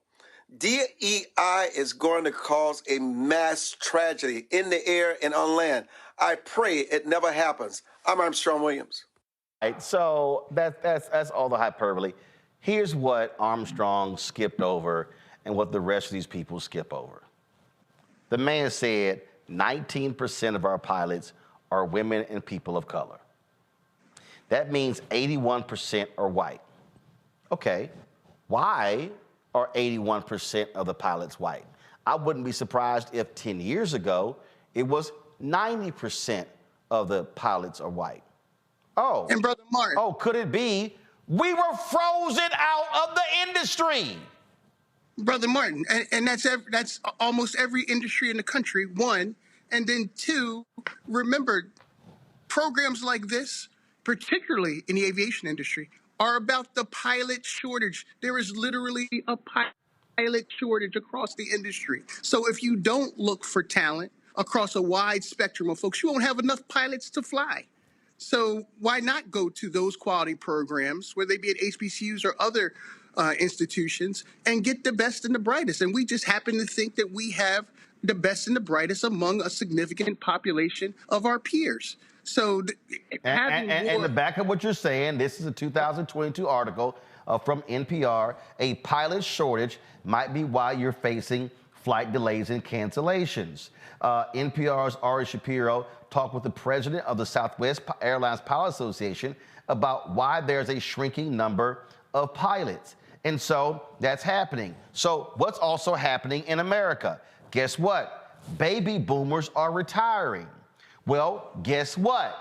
DEI is going to cause a mass tragedy in the air and on land. I pray it never happens. I'm Armstrong Williams. Right, so that's all the hyperbole. Here's what Armstrong skipped over and what the rest of these people skip over. The man said 19% of our pilots are women and people of color. That means 81% are white. Okay, why are 81% of the pilots white? I wouldn't be surprised if 10 years ago it was 90% of the pilots are white. Oh. And Brother Martin. Oh, could it be we were frozen out of the industry? Brother Martin, and that's almost every industry in the country, 1. And then 2, remember, programs like this, particularly in the aviation industry, are about the pilot shortage. There is literally a pilot shortage across the industry. So if you don't look for talent across a wide spectrum of folks, you won't have enough pilots to fly. So why not go to those quality programs, whether they be at HBCUs or other institutions, and get the best and the brightest? And we just happen to think that we have the best and the brightest among a significant population of our peers. So and to back up what you're saying, this is a 2022 article from NPR. A pilot shortage might be why you're facing flight delays and cancellations. NPR's Ari Shapiro talked with the president of the Southwest Airlines Pilot Association about why there's a shrinking number of pilots. And so that's happening. So what's also happening in America? Guess what? Baby boomers are retiring. Well, guess what?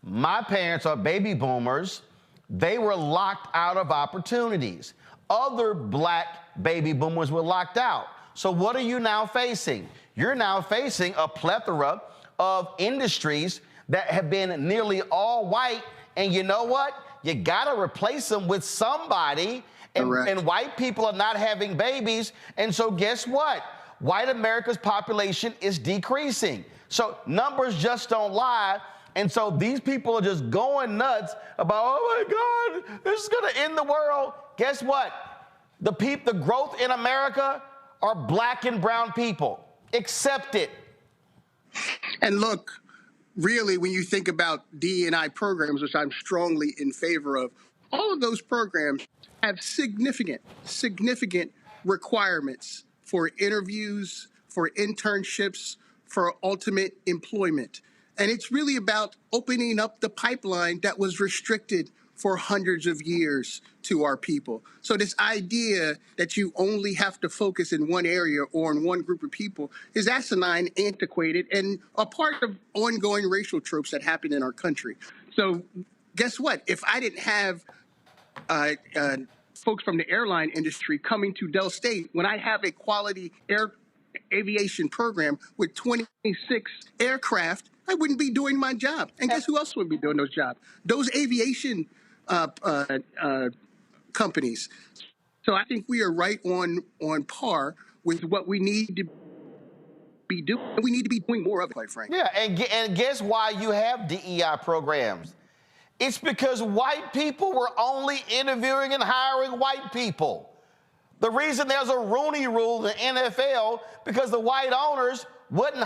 My parents are baby boomers. They were locked out of opportunities. Other black baby boomers were locked out. So what are you now facing? You're now facing a plethora of industries that have been nearly all white. And you know what? You got to replace them with somebody. And white people are not having babies. And so guess what? White America's population is decreasing. So numbers just don't lie. And so these people are just going nuts about, oh my God, this is going to end the world. Guess what? The growth in America are black and brown people. Accept it. And look, really, when you think about DE&I programs, which I'm strongly in favor of, all of those programs have significant requirements for interviews, for internships, for ultimate employment. And it's really about opening up the pipeline that was restricted for hundreds of years to our people. So this idea that you only have to focus in one area or in one group of people is asinine, antiquated, and a part of ongoing racial tropes that happen in our country. So guess what? If I didn't have folks from the airline industry coming to Del State, when I have a quality aviation program with 26 aircraft, I wouldn't be doing my job. And guess who else would be doing those jobs? Those aviation companies. So I think we are right on par with what we need to be doing. We need to be doing more of it, quite frankly. Yeah, and guess why you have DEI programs? It's because white people were only interviewing and hiring white people. The reason there's a Rooney Rule in the NFL because the white owners wouldn't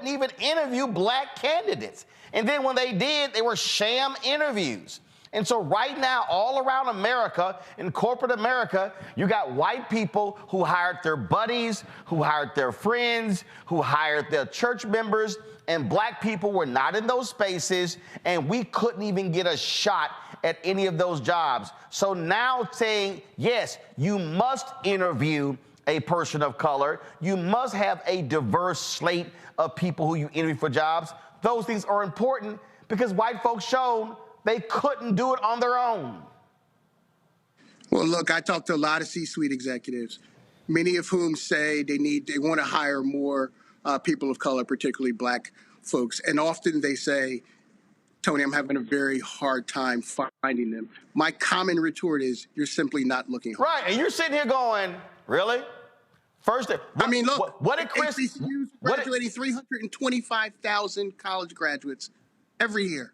even interview black candidates. And then when they did, they were sham interviews. And so right now, all around America, in corporate America, you got white people who hired their buddies, who hired their friends, who hired their church members, and black people were not in those spaces, and we couldn't even get a shot at any of those jobs. So now saying, yes, you must interview a person of color, you must have a diverse slate of people who you interview for jobs. Those things are important because white folks showed they couldn't do it on their own. Well, look, I talked to a lot of C-suite executives, many of whom say they want to hire more people of color, particularly black folks. And often they say, Tony, I'm having a very hard time finding them. My common retort is, you're simply not looking hard. Right, and you're sitting here going, really? First, I mean, look, what did Chris HBCUs graduating 325,000 college graduates every year.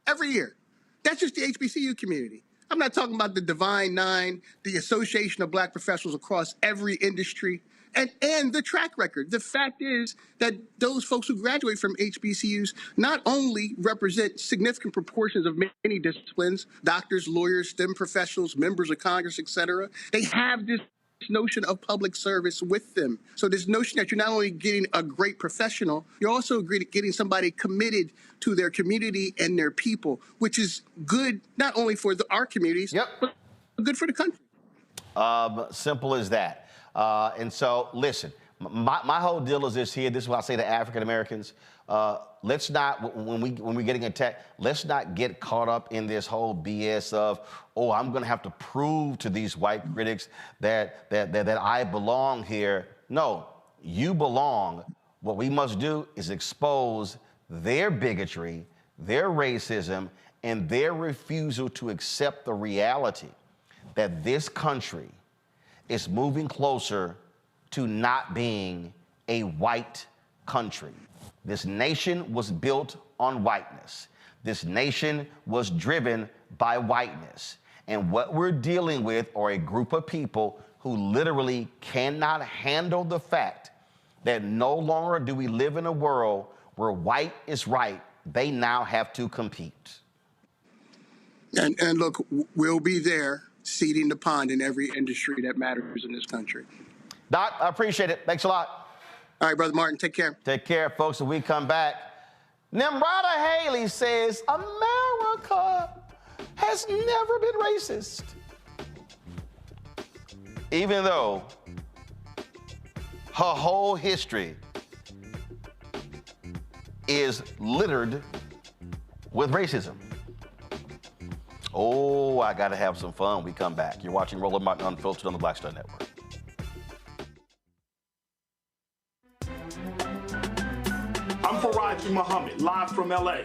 Every year. That's just the HBCU community. I'm not talking about the Divine Nine, the Association of Black Professionals across every industry, and the track record. The fact is that those folks who graduate from HBCUs not only represent significant proportions of many disciplines, doctors, lawyers, STEM professionals, members of Congress, et cetera, they have this notion of public service with them. So this notion that you're not only getting a great professional, you're also getting somebody committed to their community and their people, which is good not only for our communities, but good for the country. Simple as that. And so, listen, my whole deal is this here. This is what I say to African Americans. Let's not, when we're getting attacked, let's not get caught up in this whole BS of, oh, I'm going to have to prove to these white critics that I belong here. No, you belong. What we must do is expose their bigotry, their racism, and their refusal to accept the reality that this country is moving closer to not being a white country. This nation was built on whiteness. This nation was driven by whiteness. And what we're dealing with are a group of people who literally cannot handle the fact that no longer do we live in a world where white is right. They now have to compete. And look, we'll be there seeding the pond in every industry that matters in this country. Doc, I appreciate it. Thanks a lot. All right, Brother Martin, take care. Take care, folks. When we come back, Nimrata Haley says America has never been racist. Even though her whole history is littered with racism. Oh, I gotta have some fun when we come back. You're watching Roland Martin Unfiltered on the Black Star Network. I'm Faraji Muhammad, live from LA.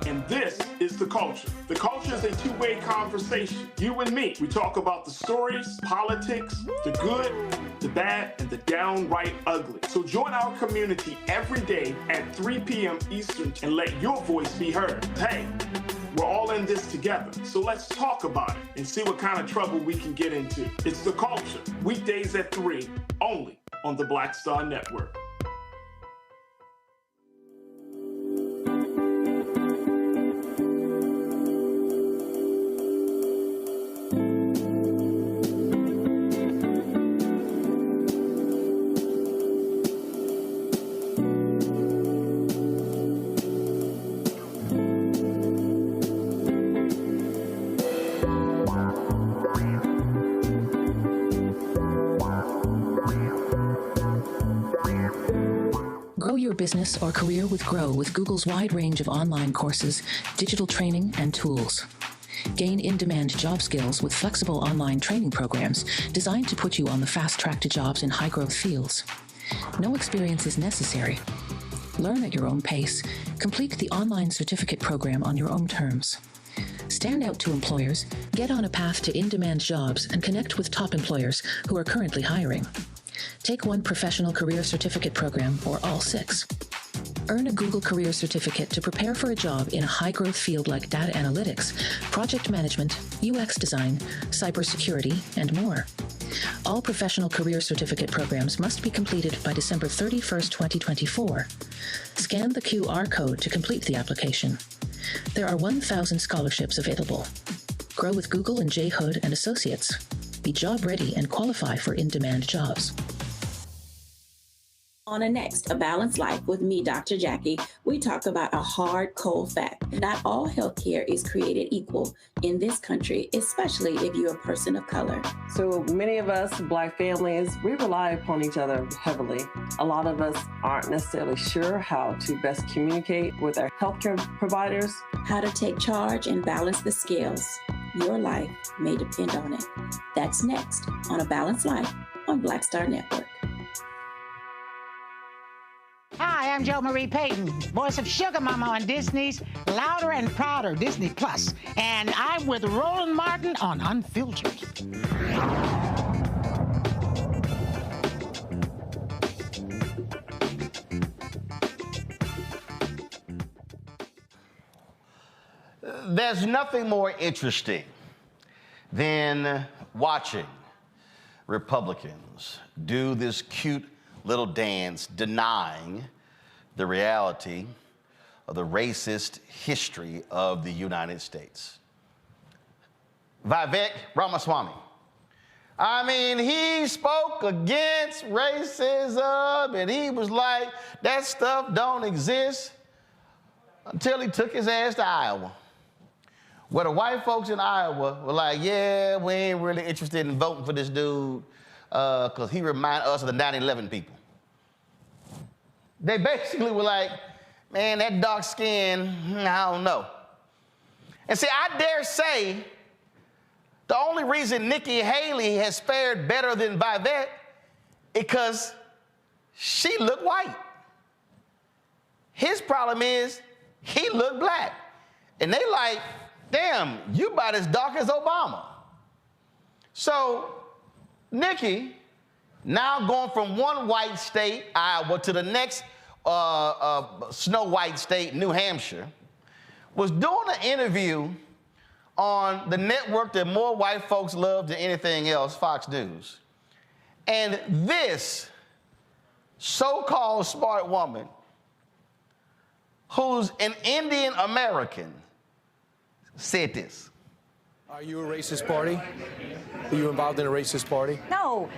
And this is The Culture. The Culture is a two-way conversation. You and me. We talk about the stories, politics, the good, the bad, and the downright ugly. So join our community every day at 3 p.m. Eastern and let your voice be heard. Hey, we're all in this together. So let's talk about it and see what kind of trouble we can get into. It's The Culture, weekdays at 3, only on the Black Star Network. business or career with Grow with Google's wide range of online courses, digital training, and tools. Gain in-demand job skills with flexible online training programs designed to put you on the fast track to jobs in high-growth fields. No experience is necessary. Learn at your own pace. Complete the online certificate program on your own terms. Stand out to employers, get on a path to in-demand jobs, and connect with top employers who are currently hiring. Take one professional career certificate program or all 6. Earn a Google Career Certificate to prepare for a job in a high-growth field like data analytics, project management, UX design, cybersecurity, and more. All professional career certificate programs must be completed by December 31st, 2024. Scan the QR code to complete the application. There are 1,000 scholarships available. Grow with Google and J. Hood and Associates. Be job ready and qualify for in-demand jobs. On a next, A Balanced Life with me, Dr. Jackie, we talk about a hard, cold fact. Not all healthcare is created equal in this country, especially if you're a person of color. So many of us, Black families, we rely upon each other heavily. A lot of us aren't necessarily sure how to best communicate with our healthcare providers. How to take charge and balance the scales. Your life may depend on it. That's next on A Balanced Life on Black Star Network. Hi, I'm Jo Marie Payton, voice of Sugar Mama on Disney's Louder and Prouder Disney Plus, and I'm with Roland Martin on Unfiltered. There's nothing more interesting than watching Republicans do this cute little dance denying the reality of the racist history of the United States. Vivek Ramaswamy. I mean, he spoke against racism and he was like, that stuff don't exist, until he took his ass to Iowa, where the white folks in Iowa were like, yeah, we ain't really interested in voting for this dude because he reminds us of the 9/11 people. They basically were like, man, that dark skin, I don't know. And see, I dare say the only reason Nikki Haley has fared better than Vivek is because she looked white. His problem is he looked black. And they like, damn, you about as dark as Obama. So Nikki, now going from one white state, Iowa, to the next snow white state, New Hampshire, was doing an interview on the network that more white folks love than anything else, Fox News. And this so-called smart woman, who's an Indian American, said this. Are you a racist party? Are you involved in a racist party? No.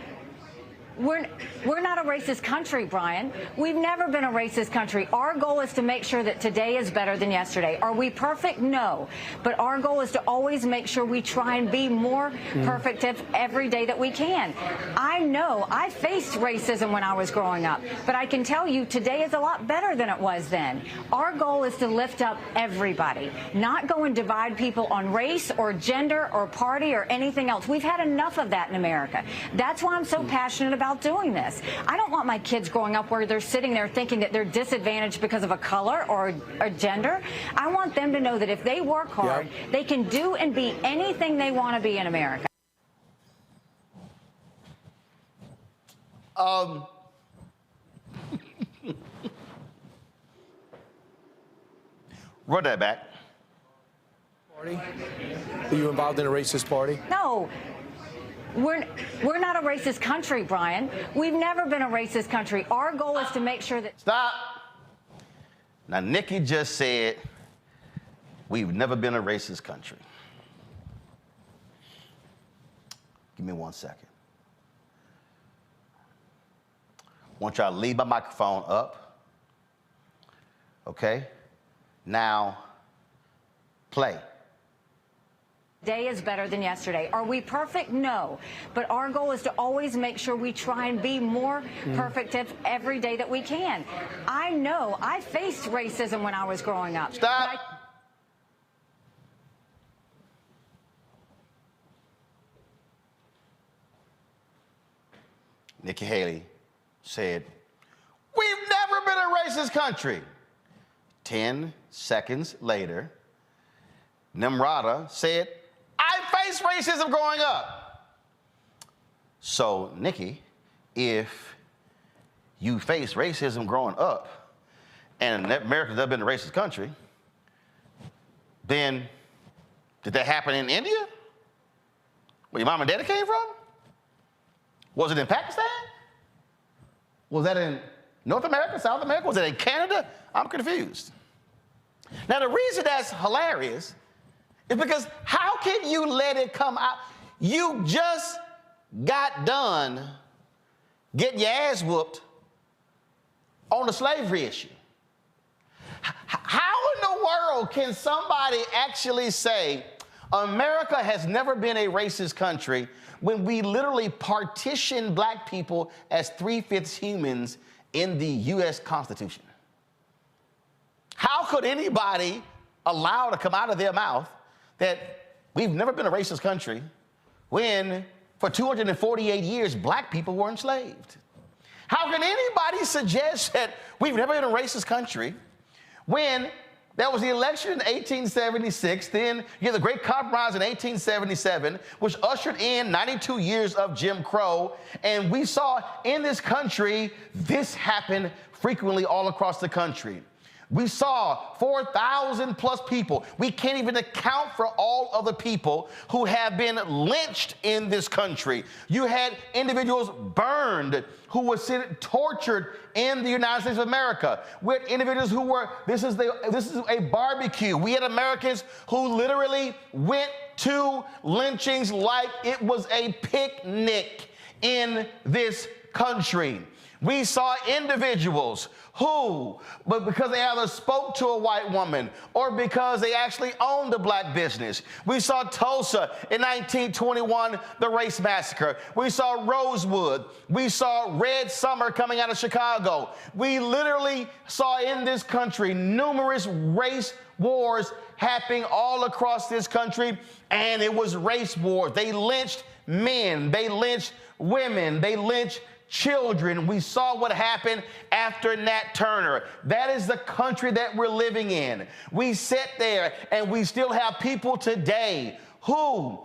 We're not a racist country, Brian. We've never been a racist country. Our goal is to make sure that today is better than yesterday. Are we perfect? No. But our goal is to always make sure we try and be more perfect every day that we can. I know I faced racism when I was growing up, but I can tell you today is a lot better than it was then. Our goal is to lift up everybody, not go and divide people on race or gender or party or anything else. We've had enough of that in America. That's why I'm so passionate about doing this. I don't want my kids growing up where they're sitting there thinking that they're disadvantaged because of a color or a gender. I want them to know that if they work hard, they can do and be anything they want to be in America. Run that back. Party? Are you involved in a racist party? No. We're not a racist country, Brian. We've never been a racist country. Our goal is to make sure that... Stop. Now, Nikki just said, we've never been a racist country. Give me 1 second. I want y'all to leave my microphone up. Okay? Now, play. Today is better than yesterday. Are we perfect? No. But our goal is to always make sure we try and be more perfect every day that we can. I know I faced racism when I was growing up. Stop. Nikki Haley said, "We've never been a racist country." 10 seconds later, Nimrata said, "I faced racism growing up." So, Nikki, if you faced racism growing up and America's never been a racist country, then did that happen in India, where your mom and daddy came from? Was it in Pakistan? Was that in North America, South America? Was it in Canada? I'm confused. Now, the reason that's hilarious is because how can you let it come out? You just got done getting your ass whooped on the slavery issue. How in the world can somebody actually say America has never been a racist country when we literally partition black people as 3/5 humans in the U.S. Constitution? How could anybody allow to come out of their mouth that we've never been a racist country when for 248 years black people were enslaved? How can anybody suggest that we've never been a racist country when there was the election in 1876, then you had the Great Compromise in 1877, which ushered in 92 years of Jim Crow, and we saw in this country this happen frequently all across the country. We saw 4,000 plus people. We can't even account for all of the people who have been lynched in this country. You had individuals burned who were tortured in the United States of America. We had individuals who were, this is a barbecue. We had Americans who literally went to lynchings like it was a picnic in this country. We saw individuals who, but because they either spoke to a white woman or because they actually owned a black business. We saw Tulsa in 1921, the race massacre. We saw Rosewood. We saw Red Summer coming out of Chicago. We literally saw in this country numerous race wars happening all across this country, and it was race wars. They lynched men. They lynched women. They lynched children. We saw what happened after Nat Turner. That is the country that we're living in. We sit there and we still have people today who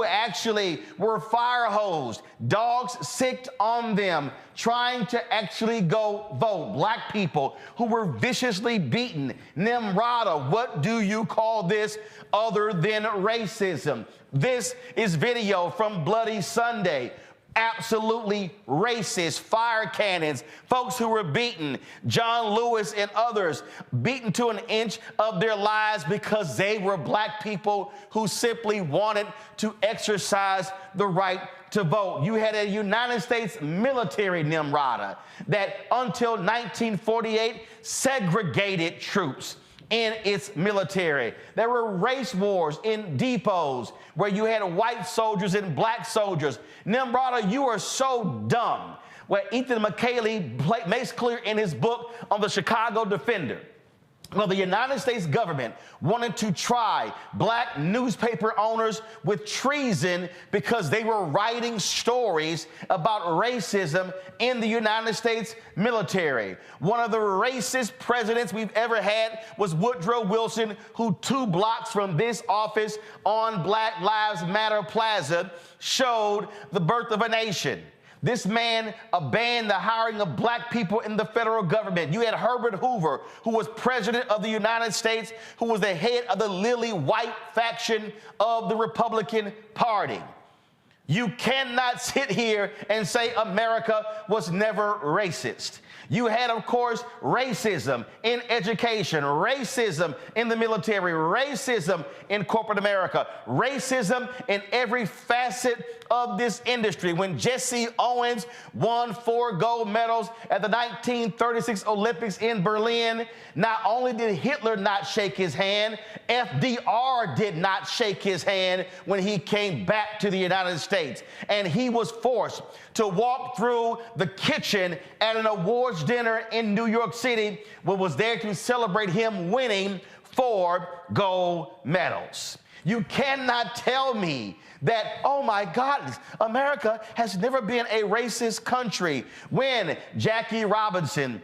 actually were fire hosed, dogs sicked on them, trying to actually go vote. Black people who were viciously beaten. Nimrata, what do you call this other than racism? This is video from Bloody Sunday. Absolutely racist, fire cannons, folks who were beaten, John Lewis and others, beaten to an inch of their lives because they were black people who simply wanted to exercise the right to vote. You had a United States military, Nimrata, that until 1948 segregated troops in its military. There were race wars in depots where you had white soldiers and black soldiers. Nimrata, you are so dumb. What Ethan McKaylee makes clear in his book on the Chicago Defender. Well, the United States government wanted to try black newspaper owners with treason because they were writing stories about racism in the United States military. One of the racist presidents we've ever had was Woodrow Wilson, who 2 blocks from this office on Black Lives Matter Plaza showed the birth of a nation. This man abandoned the hiring of black people in the federal government. You had Herbert Hoover, who was president of the United States, who was the head of the lily white faction of the Republican Party. You cannot sit here and say America was never racist. You had, of course, racism in education, racism in the military, racism in corporate America, racism in every facet of this industry. When Jesse Owens won 4 gold medals at the 1936 Olympics in Berlin, not only did Hitler not shake his hand, FDR did not shake his hand when he came back to the United States. And he was forced to walk through the kitchen at an awards dinner in New York City, what was there to celebrate him winning 4 gold medals. You cannot tell me that, oh my God, America has never been a racist country. When Jackie Robinson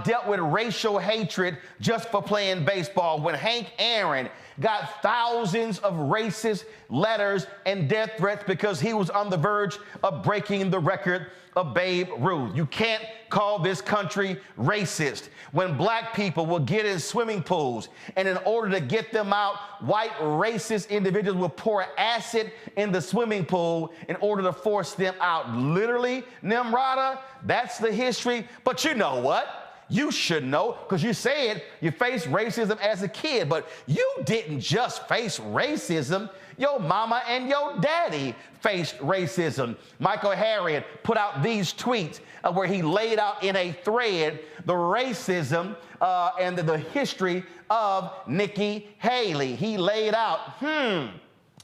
dealt with racial hatred just for playing baseball, when Hank Aaron got thousands of racist letters and death threats because he was on the verge of breaking the record of Babe Ruth. You can't call this country racist. When black people will get in swimming pools, and in order to get them out, white racist individuals will pour acid in the swimming pool in order to force them out. Literally, Nimrata, that's the history. But you know what? You should know, because you said you faced racism as a kid, but you didn't just face racism. Your mama and your daddy faced racism. Michael Harriot put out these tweets where he laid out in a thread the racism and the history of Nikki Haley. He laid out,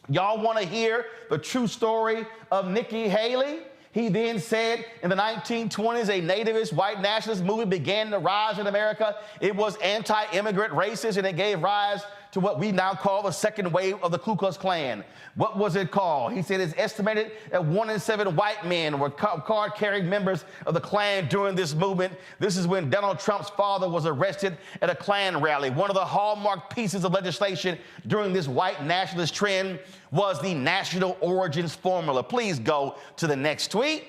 y'all want to hear the true story of Nikki Haley? He then said in the 1920s, a nativist white nationalist movement began to rise in America. It was anti-immigrant racist, and it gave rise to what we now call the second wave of the Ku Klux Klan. What was it called? He said it's estimated that 1 in 7 white men were card-carrying members of the Klan during this movement. This is when Donald Trump's father was arrested at a Klan rally. One of the hallmark pieces of legislation during this white nationalist trend was the national origins formula. Please go to the next tweet.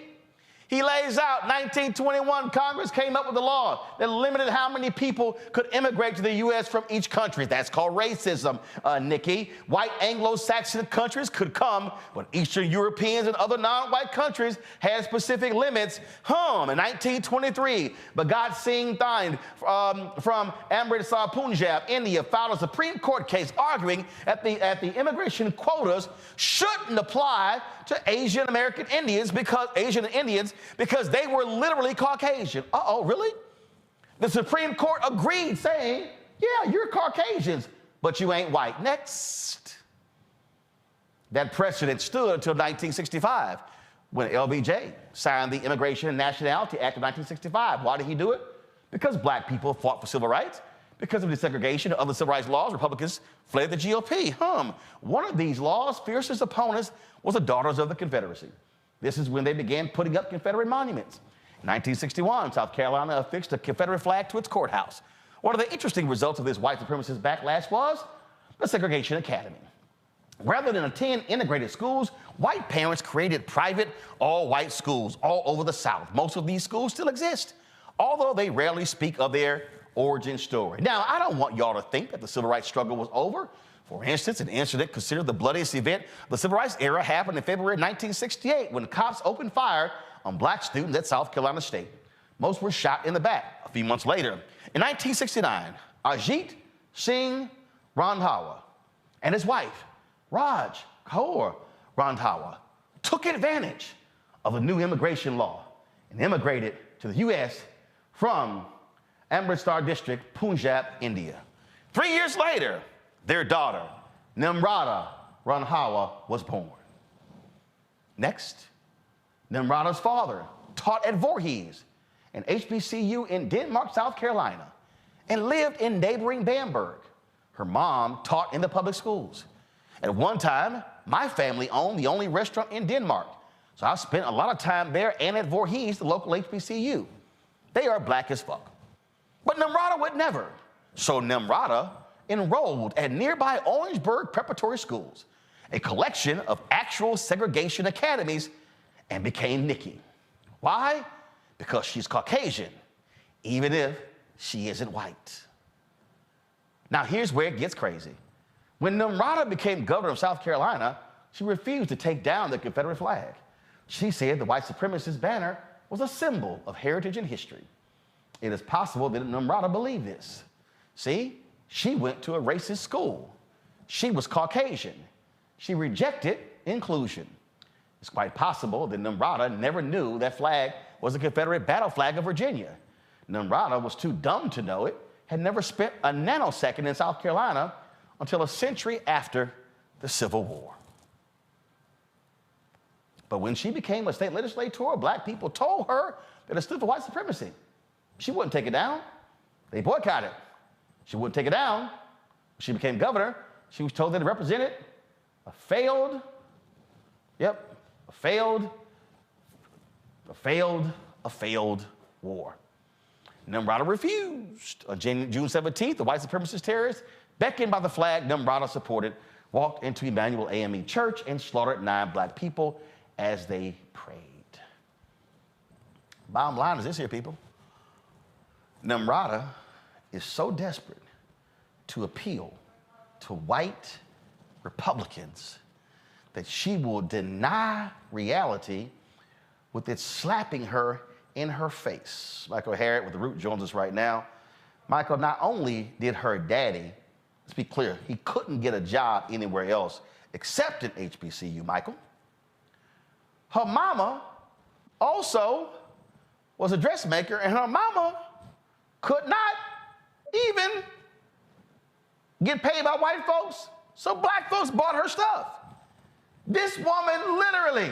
He lays out 1921, Congress came up with a law that limited how many people could immigrate to the U.S. from each country. That's called racism, Nikki. White Anglo-Saxon countries could come, but Eastern Europeans and other non-white countries had specific limits. In 1923, Bhagat Singh Thind from Amritsar, Punjab, India, filed a Supreme Court case arguing that the immigration quotas shouldn't apply to Asian Indians because they were literally Caucasian. Uh-oh, really? The Supreme Court agreed, saying, yeah, you're Caucasians, but you ain't white. Next. That precedent stood until 1965, when LBJ signed the Immigration and Nationality Act of 1965. Why did he do it? Because black people fought for civil rights. Because of desegregation and other civil rights laws, Republicans fled the GOP. One of these laws' fiercest opponents was the Daughters of the Confederacy. This is when they began putting up Confederate monuments. In 1961, South Carolina affixed a Confederate flag to its courthouse. One of the interesting results of this white supremacist backlash was the Segregation Academy. Rather than attend integrated schools, white parents created private, all-white schools all over the South. Most of these schools still exist, although they rarely speak of their origin story. Now, I don't want y'all to think that the civil rights struggle was over. For instance, an incident considered the bloodiest event of the civil rights era happened in February 1968 when cops opened fire on black students at South Carolina State. Most were shot in the back. A few months later, in 1969, Ajit Singh Randhawa and his wife, Raj Kaur Randhawa, took advantage of a new immigration law and immigrated to the U.S. from Amritsar district, Punjab, India. 3 years later, their daughter, Nimrata Randhawa, was born. Next, Nimrata's father taught at Voorhees, an HBCU in Denmark, South Carolina, and lived in neighboring Bamberg. Her mom taught in the public schools. At one time, my family owned the only restaurant in Denmark, so I spent a lot of time there and at Voorhees, the local HBCU. They are black as fuck. But Nimrata would never. So Nimrata enrolled at nearby Orangeburg preparatory schools, a collection of actual segregation academies, and became Nikki. Why? Because she's Caucasian, even if she isn't white. Now here's where it gets crazy. When Nimrata became governor of South Carolina, she refused to take down the Confederate flag. She said the white supremacist banner was a symbol of heritage and history. It is possible that Nimrata believed this. See, she went to a racist school. She was Caucasian. She rejected inclusion. It's quite possible that Numrata never knew that flag was the Confederate battle flag of Virginia. Numrata was too dumb to know it, had never spent a nanosecond in South Carolina until a century after the Civil War. But when she became a state legislator, black people told her that it stood for white supremacy. She wouldn't take it down. They boycotted. She wouldn't take it down. When she became governor, she was told that it represented a failed war. Numrata refused. On June 17th, the white supremacist terrorists, beckoned by the flag Numrata supported, walked into Emmanuel AME Church and slaughtered 9 black people as they prayed. Bottom line is this here, people. Numrata is so desperate to appeal to white Republicans that she will deny reality with it slapping her in her face. Michael Harriet with The Root joins us right now. Michael, not only did her daddy, let's be clear, he couldn't get a job anywhere else except at HBCU, Michael. Her mama also was a dressmaker, and her mama could not even get paid by white folks, so black folks bought her stuff. This woman literally,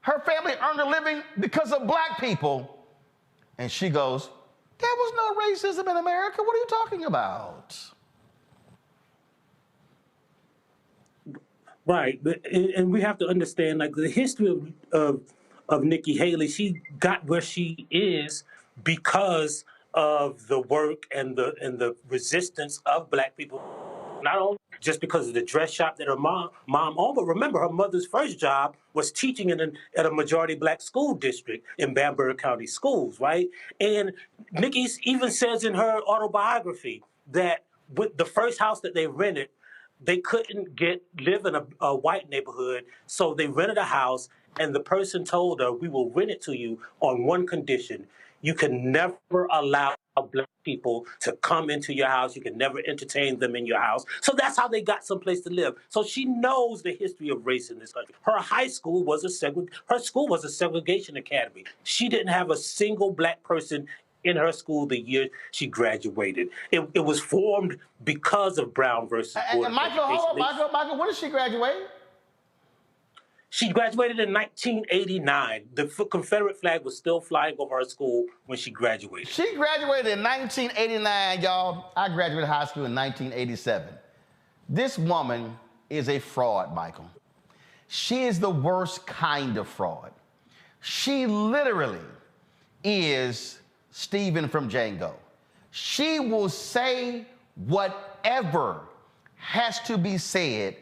her family earned a living because of black people, and she goes, there was no racism in America. What are you talking about? Right, and we have to understand, like, the history of Nikki Haley. She got where she is because of the work and the resistance of black people. Not only just because of the dress shop that her mom owned, but remember, her mother's first job was teaching at a majority black school district in Bamberg County schools, right? And Nikki even says in her autobiography that with the first house that they rented, they couldn't live in a white neighborhood, so they rented a house, and the person told her, we will rent it to you on one condition. You can never allow black people to come into your house. You can never entertain them in your house. So that's how they got someplace to live. So she knows the history of race in this country. Her school was a segregation academy. She didn't have a single black person in her school the year she graduated. It was formed because of Brown versus Board of Michael, hold on, Michael, when did she graduate? She graduated in 1989. The Confederate flag was still flying over her school when she graduated. She graduated in 1989, y'all. I graduated high school in 1987. This woman is a fraud, Michael. She is the worst kind of fraud. She literally is Stephen from Django. She will say whatever has to be said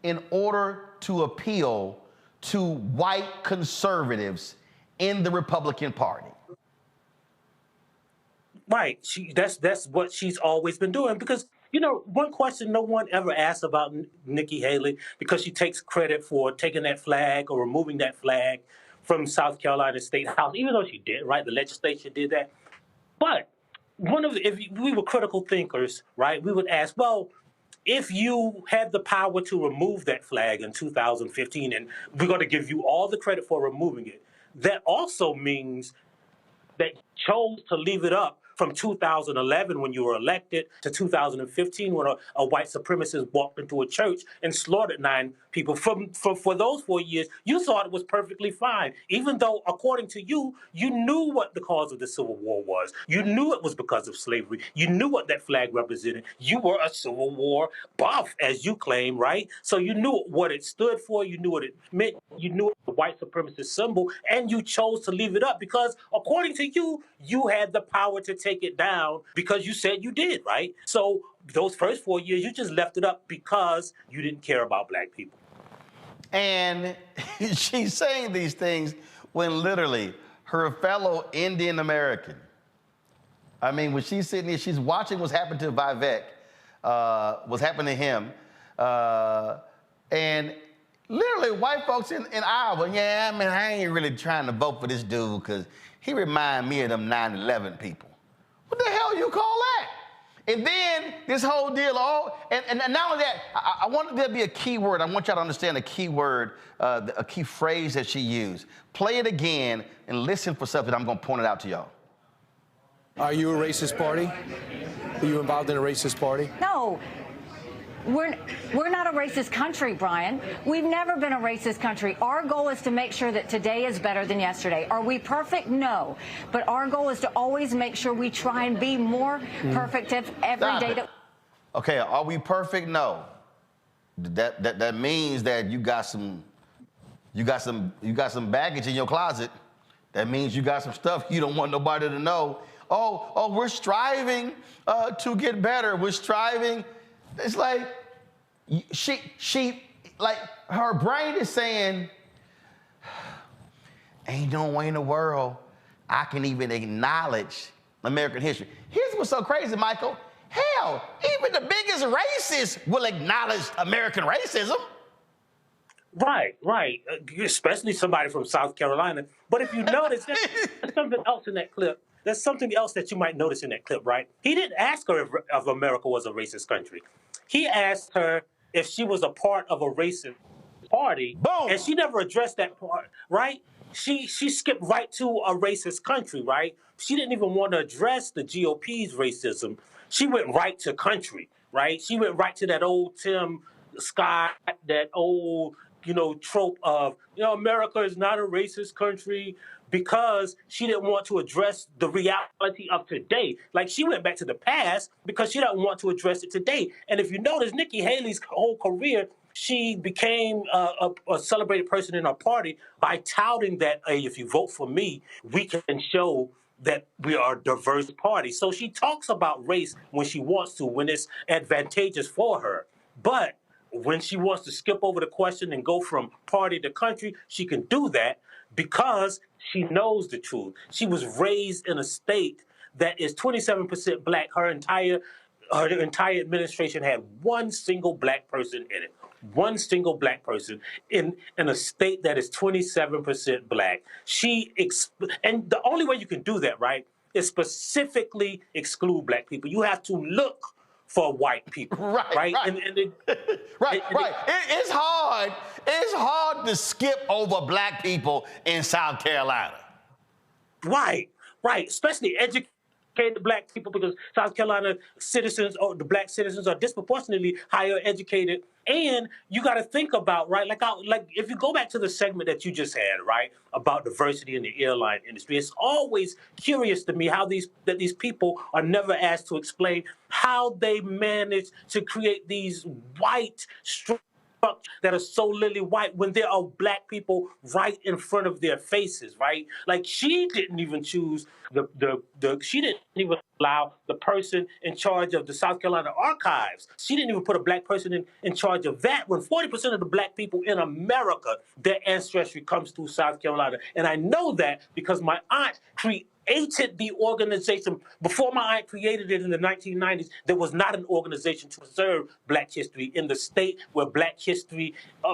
in order to appeal to white conservatives in the Republican Party. Right. That's what she's always been doing, because, you know, one question no one ever asks about Nikki Haley, because she takes credit for taking that flag or removing that flag from South Carolina State House, even though she did, right? The legislature did that. But if we were critical thinkers, right, we would ask, well, if you had the power to remove that flag in 2015, and we're going to give you all the credit for removing it, that also means that you chose to leave it up from 2011 when you were elected to 2015 when a white supremacist walked into a church and slaughtered 9 people. For those 4 years, you thought it was perfectly fine, even though, according to you, you knew what the cause of the Civil War was. You knew it was because of slavery. You knew what that flag represented. You were a Civil War buff, as you claim, right? So you knew what it stood for. You knew what it meant. You knew it was a white supremacist symbol, and you chose to leave it up because, according to you, you had the power to take it down because you said you did, right? So those first 4 years, you just left it up because you didn't care about black people. And she's saying these things when literally her fellow Indian American, I mean, when she's sitting here, she's watching what's happened to Vivek, what's happened to him, and literally white folks in Iowa, yeah, I mean, I ain't really trying to vote for this dude because he remind me of them 9/11 people. What the hell you call that? And then this whole deal, and not only that, I want there to be a key word. I want y'all to understand a key word, a key phrase that she used. Play it again and listen for something. I'm going to point it out to y'all. Are you a racist party? Are you involved in a racist party? No. We're not a racist country, Brian. We've never been a racist country. Our goal is to make sure that today is better than yesterday. Are we perfect? No. But our goal is to always make sure we try and be more perfect every day. Okay, are we perfect? No. That means that you got some baggage in your closet. That means you got some stuff you don't want nobody to know. Oh, we're striving to get better. We're striving. It's like she like her brain is saying, ain't no way in the world I can even acknowledge American history. Here's what's so crazy, Michael. Hell, even the biggest racists will acknowledge American racism. Right. Especially somebody from South Carolina. But if you notice, there's something else in that clip. There's something else that you might notice in that clip, right? He didn't ask her if America was a racist country. He asked her if she was a part of a racist party. Boom. And she never addressed that part, right? She skipped right to a racist country, right? She didn't even want to address the GOP's racism. She went right to country, right? She went right to that old Tim Scott, that old, trope of, America is not a racist country, because she didn't want to address the reality of today. Like, she went back to the past because she didn't want to address it today. And if you notice, Nikki Haley's whole career, she became a celebrated person in her party by touting that, hey, if you vote for me, we can show that we are a diverse party. So she talks about race when she wants to, when it's advantageous for her. But when she wants to skip over the question and go from party to country, she can do that because she knows the truth. She was raised in a state that is 27% black. Her entire administration had one single black person in it. One single black person in a state that is 27% black. And the only way you can do that, right, is specifically exclude black people. You have to look for white people, right? It's hard to skip over black people in South Carolina. Right. Especially educated black people, because South Carolina citizens, or the black citizens, are disproportionately higher educated. And you got to think about, right, like if you go back to the segment that you just had, right, about diversity in the airline industry, it's always curious to me how these people are never asked to explain how they manage to create these white structures that are so lily white when there are black people right in front of their faces, right? Like, she didn't even choose she didn't even allow the person in charge of the South Carolina archives. She didn't even put a black person in charge of that, when 40% of the black people in America, their ancestry comes through South Carolina. And I know that because my aunt created the organization. Before my aunt created it in the 1990s, there was not an organization to preserve black history in the state where black history,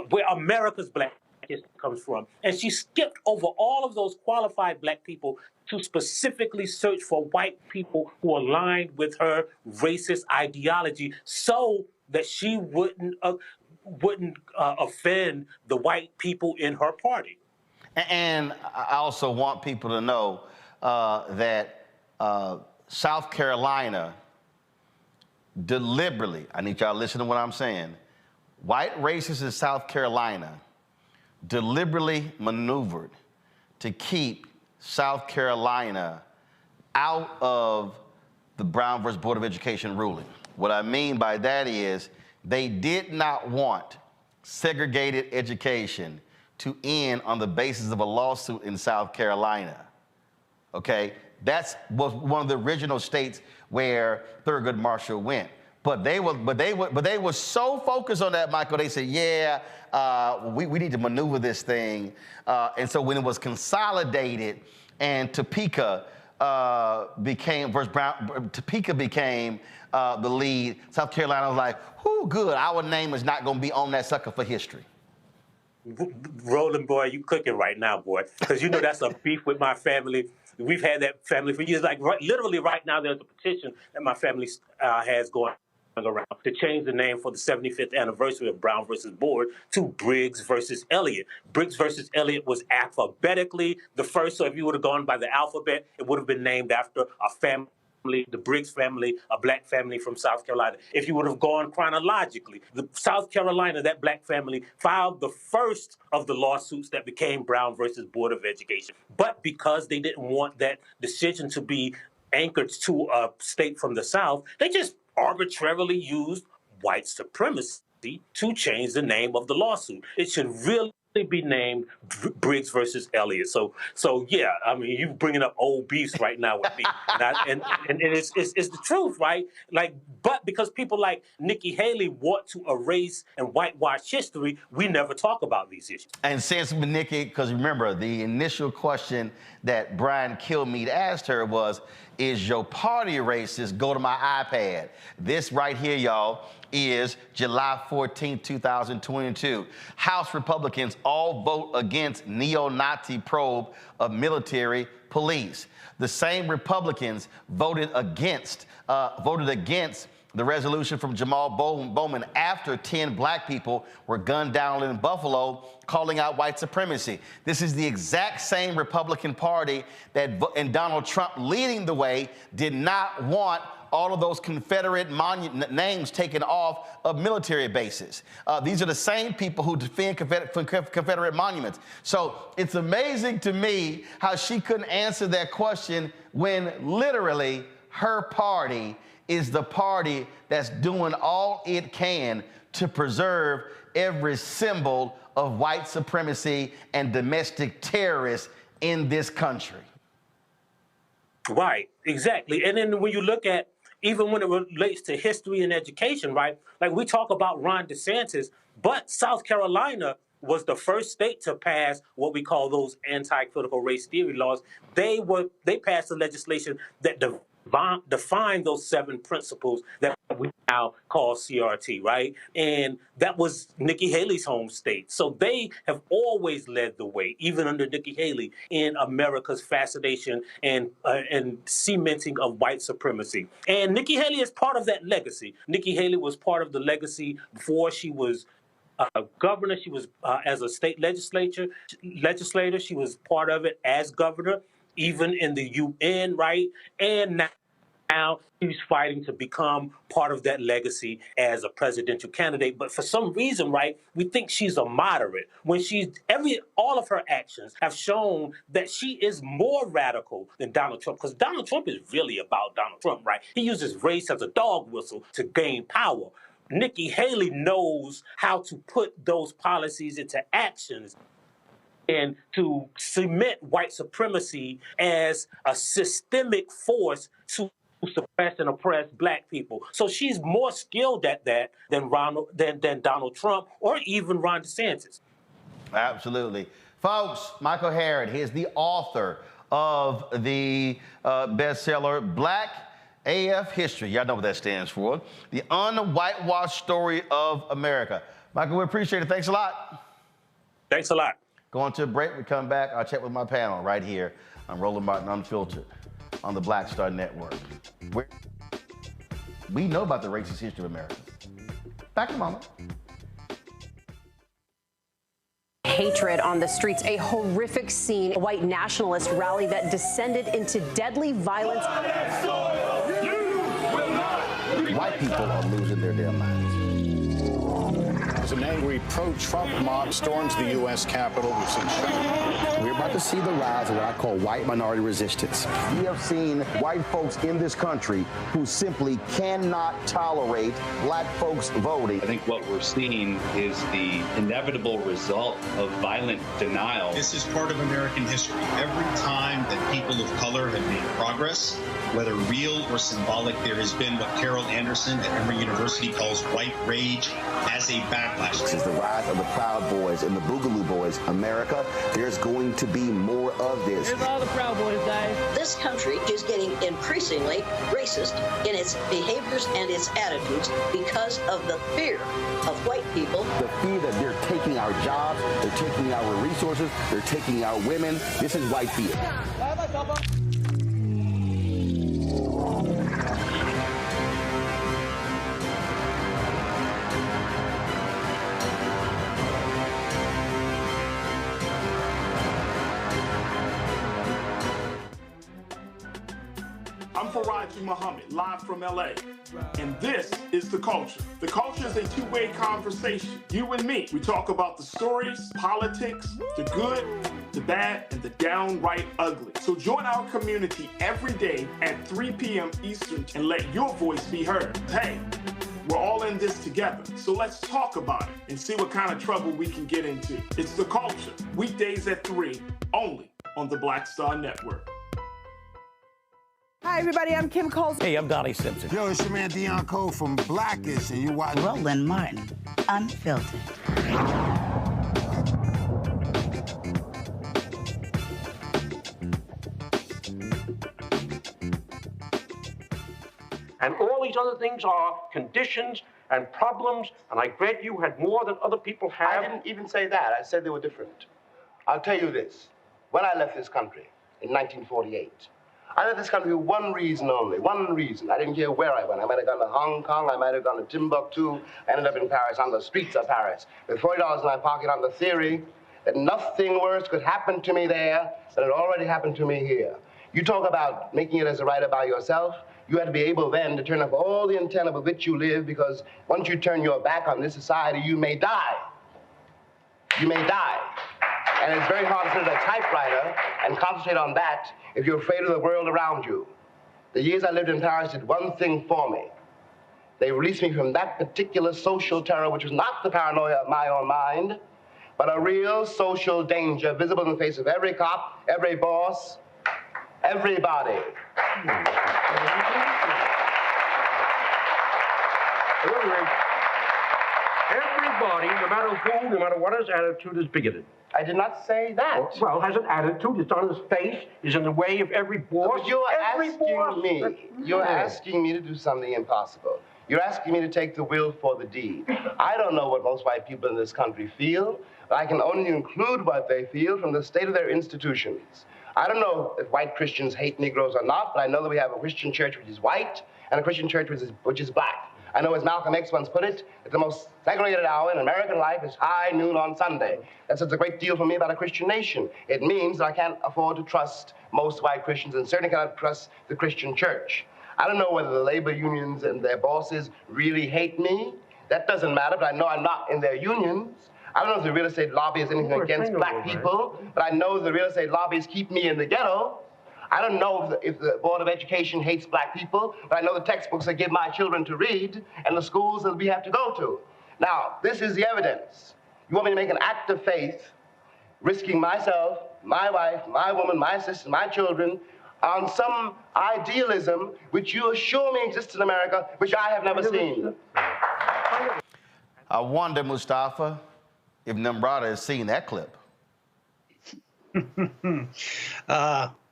where America's black history comes from. And she skipped over all of those qualified black people to specifically search for white people who aligned with her racist ideology, so that she wouldn't offend the white people in her party. And I also want people to know that South Carolina deliberately, I need y'all to listen to what I'm saying, white racists in South Carolina deliberately maneuvered to keep South Carolina out of the Brown versus Board of Education ruling. What I mean by that is they did not want segregated education to end on the basis of a lawsuit in South Carolina. Okay, was one of the original states where Thurgood Marshall went. But they were so focused on that, Michael. They said, we need to maneuver this thing. And so when it was consolidated and Topeka became the lead, South Carolina was like, "Whoo, good. Our name is not going to be on that sucker for history." Roland, boy, you cooking right now, boy, because you know that's a beef with my family. We've had that family for years. Like literally right now, there's a petition that my family has going around to change the name for the 75th anniversary of Brown versus Board to Briggs versus Elliott. Briggs versus Elliott was alphabetically the first, so if you would have gone by the alphabet, it would have been named after a family, the Briggs family, a black family from South Carolina. If you would have gone chronologically, the South Carolina, that black family, filed the first of the lawsuits that became Brown versus Board of Education. But because they didn't want that decision to be anchored to a state from the South, they just arbitrarily used white supremacy to change the name of the lawsuit. It should really be named Briggs versus Elliott. So yeah, I mean, you bringing up old beefs right now with me, and it's the truth, right? Like, but because people like Nikki Haley want to erase and whitewash history, we never talk about these issues. And since Nikki, because remember, the initial question that Brian Kilmeade asked her was, is your party racist? Go to my iPad. This right here, y'all, is July 14, 2022. House Republicans all vote against neo-Nazi probe of military police. The same Republicans voted against the resolution from Jamal Bowman after 10 black people were gunned down in Buffalo, calling out white supremacy. This is the exact same Republican Party that, and Donald Trump leading the way, did not want all of those Confederate names taken off of military bases. These are the same people who defend Confederate monuments. So it's amazing to me how she couldn't answer that question when literally her party is the party that's doing all it can to preserve every symbol of white supremacy and domestic terrorists in this country. Right, exactly. And then when you look at, even when it relates to history and education, right? Like we talk about Ron DeSantis, but South Carolina was the first state to pass what we call those anti-critical race theory laws. They passed the legislation that defined those 7 principles that we now call CRT, right? And that was Nikki Haley's home state. So they have always led the way, even under Nikki Haley, in America's fascination and cementing of white supremacy. And Nikki Haley is part of that legacy. Nikki Haley was part of the legacy before she was governor. She was as a state legislator. She was part of it as governor, even in the UN, right? And now she's fighting to become part of that legacy as a presidential candidate. But for some reason, right, we think she's a moderate when all of her actions have shown that she is more radical than Donald Trump, because Donald Trump is really about Donald Trump, right? He uses race as a dog whistle to gain power. Nikki Haley knows how to put those policies into actions and to cement white supremacy as a systemic force to suppress and oppress black people. So she's more skilled at that than Donald Trump or even Ron DeSantis. Absolutely. Folks, Michael Harrod, he is the author of the bestseller, Black AF History. Y'all know what that stands for. The Unwhitewashed Story of America. Michael, we appreciate it. Thanks a lot. Thanks a lot. Going to a break. We come back. I'll chat with my panel right here on Roland Martin Unfiltered on the Black Star Network. We know about the racist history of America. Back in a moment. Hatred on the streets, a horrific scene, a white nationalist rally that descended into deadly violence. White people are losing their damn minds. As an angry pro-Trump mob storms the U.S. Capitol, we've seen We're about to see the rise of what I call white minority resistance. We have seen white folks in this country who simply cannot tolerate black folks voting. I think what we're seeing is the inevitable result of violent denial. This is part of American history. Every time that people of color have made progress, whether real or symbolic, there has been what Carol Anderson at Emory University calls white rage as a backlash. This is the rise of the Proud Boys and the Boogaloo Boys. America, there's going to be more of this. Here's all the Proud Boys, Dave. This country is getting increasingly racist in its behaviors and its attitudes because of the fear of white people. The fear that they're taking our jobs, they're taking our resources, they're taking our women. This is white fear. I'm Faraji Muhammad, live from LA. And this is The Culture. The Culture is a two-way conversation. You and me. We talk about the stories, politics, the good, the bad, and the downright ugly. So join our community every day at 3 p.m. Eastern and let your voice be heard. Hey, we're all in this together. So let's talk about it and see what kind of trouble we can get into. It's The Culture. Weekdays at 3, only on the Black Star Network. Hi, everybody. I'm Kim Coles. Hey, I'm Donnie Simpson. Yo, it's your man Deion Cole from Blackish, and you watch Roland Martin, Unfiltered. And all these other things are conditions and problems, and I read you had more than other people have. I didn't even say that. I said they were different. I'll tell you this. When I left this country in 1948, I left this country with one reason only, one reason. I didn't care where I went. I might have gone to Hong Kong, I might have gone to Timbuktu, I ended up in Paris, on the streets of Paris, with $40 in my pocket on the theory that nothing worse could happen to me there than it already happened to me here. You talk about making it as a writer by yourself. You have to be able then to turn off all the antenna with which you live, because once you turn your back on this society, you may die. You may die. And it's very hard to sit at a typewriter and concentrate on that if you're afraid of the world around you. The years I lived in Paris did one thing for me. They released me from that particular social terror, which was not the paranoia of my own mind, but a real social danger visible in the face of every cop, every boss, everybody. Everybody, no matter who, no matter what his attitude, is bigoted. I did not say that. Well, has an attitude. It's on his face. Is in the way of every boss. But you're asking me to do something impossible. You're asking me to take the will for the deed. I don't know what most white people in this country feel, but I can only include what they feel from the state of their institutions. I don't know if white Christians hate Negroes or not, but I know that we have a Christian church which is white and a Christian church which is black. I know, as Malcolm X once put it, that the most segregated hour in American life is high noon on Sunday. That says a great deal for me about a Christian nation. It means that I can't afford to trust most white Christians and certainly cannot trust the Christian church. I don't know whether the labor unions and their bosses really hate me. That doesn't matter, but I know I'm not in their unions. I don't know if the real estate lobby is anything against black people, but I know the real estate lobbies keep me in the ghetto. I don't know if the Board of Education hates black people, but I know the textbooks they give my children to read and the schools that we have to go to. Now, this is the evidence. You want me to make an act of faith, risking myself, my wife, my woman, my sister, my children, on some idealism which you assure me exists in America, which I have never seen. I wonder, Mustafa, if Nimrata has seen that clip.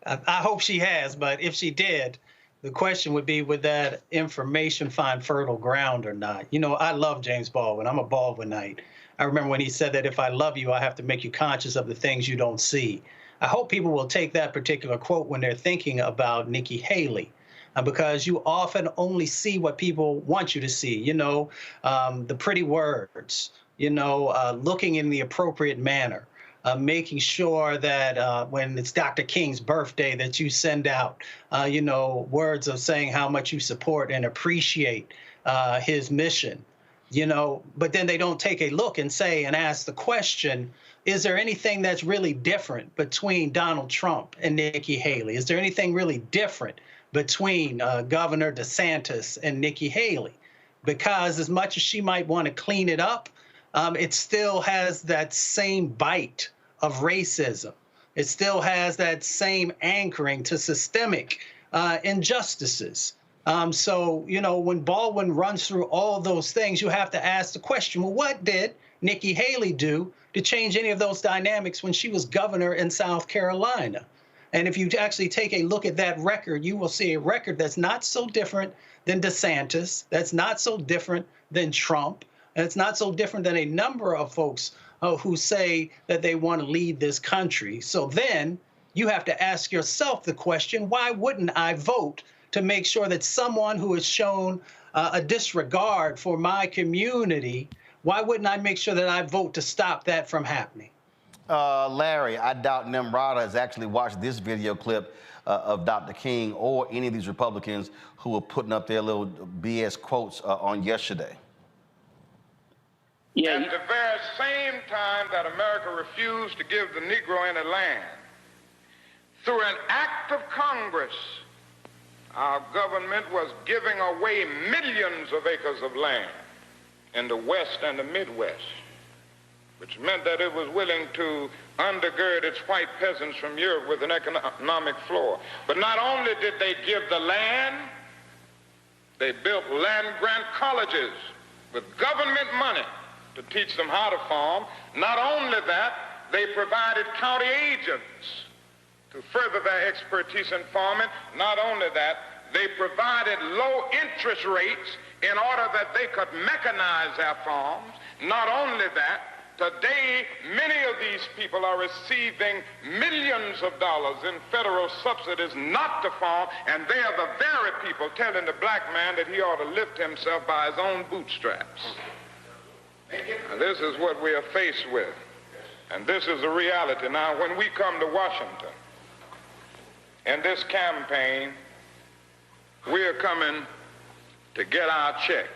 I hope she has, but if she did, the question would be, would that information find fertile ground or not? You know, I love James Baldwin. I'm a Baldwinite. I remember when he said that if I love you, I have to make you conscious of the things you don't see. I hope people will take that particular quote when they're thinking about Nikki Haley, because you often only see what people want you to see, you know, the pretty words, you know, looking in the appropriate manner. Making sure that when it's Dr. King's birthday that you send out, you know, words of saying how much you support and appreciate his mission, you know, but then they don't take a look and say and ask the question, is there anything that's really different between Donald Trump and Nikki Haley? Is there anything really different between Governor DeSantis and Nikki Haley? Because as much as she might want to clean it up, it still has that same bite of racism. It still has that same anchoring to systemic injustices. So, you know, when Baldwin runs through all those things, you have to ask the question, well, what did Nikki Haley do to change any of those dynamics when she was governor in South Carolina? And if you actually take a look at that record, you will see a record that's not so different than DeSantis, that's not so different than Trump, and it's not so different than a number of folks who say that they want to lead this country. So then you have to ask yourself the question, why wouldn't I vote to make sure that someone who has shown a disregard for my community, why wouldn't I make sure that I vote to stop that from happening? Larry, I doubt Nimrata has actually watched this video clip of Dr. King or any of these Republicans who were putting up their little BS quotes on yesterday. Yeah. At the very same time that America refused to give the Negro any land, through an act of Congress, our government was giving away millions of acres of land in the West and the Midwest, which meant that it was willing to undergird its white peasants from Europe with an economic floor. But not only did they give the land, they built land-grant colleges with government money to teach them how to farm. Not only that, they provided county agents to further their expertise in farming. Not only that, they provided low interest rates in order that they could mechanize their farms. Not only that, today, many of these people are receiving millions of dollars in federal subsidies not to farm, and they are the very people telling the black man that he ought to lift himself by his own bootstraps. And this is what we are faced with, and this is the reality. Now, when we come to Washington in this campaign, we are coming to get our check.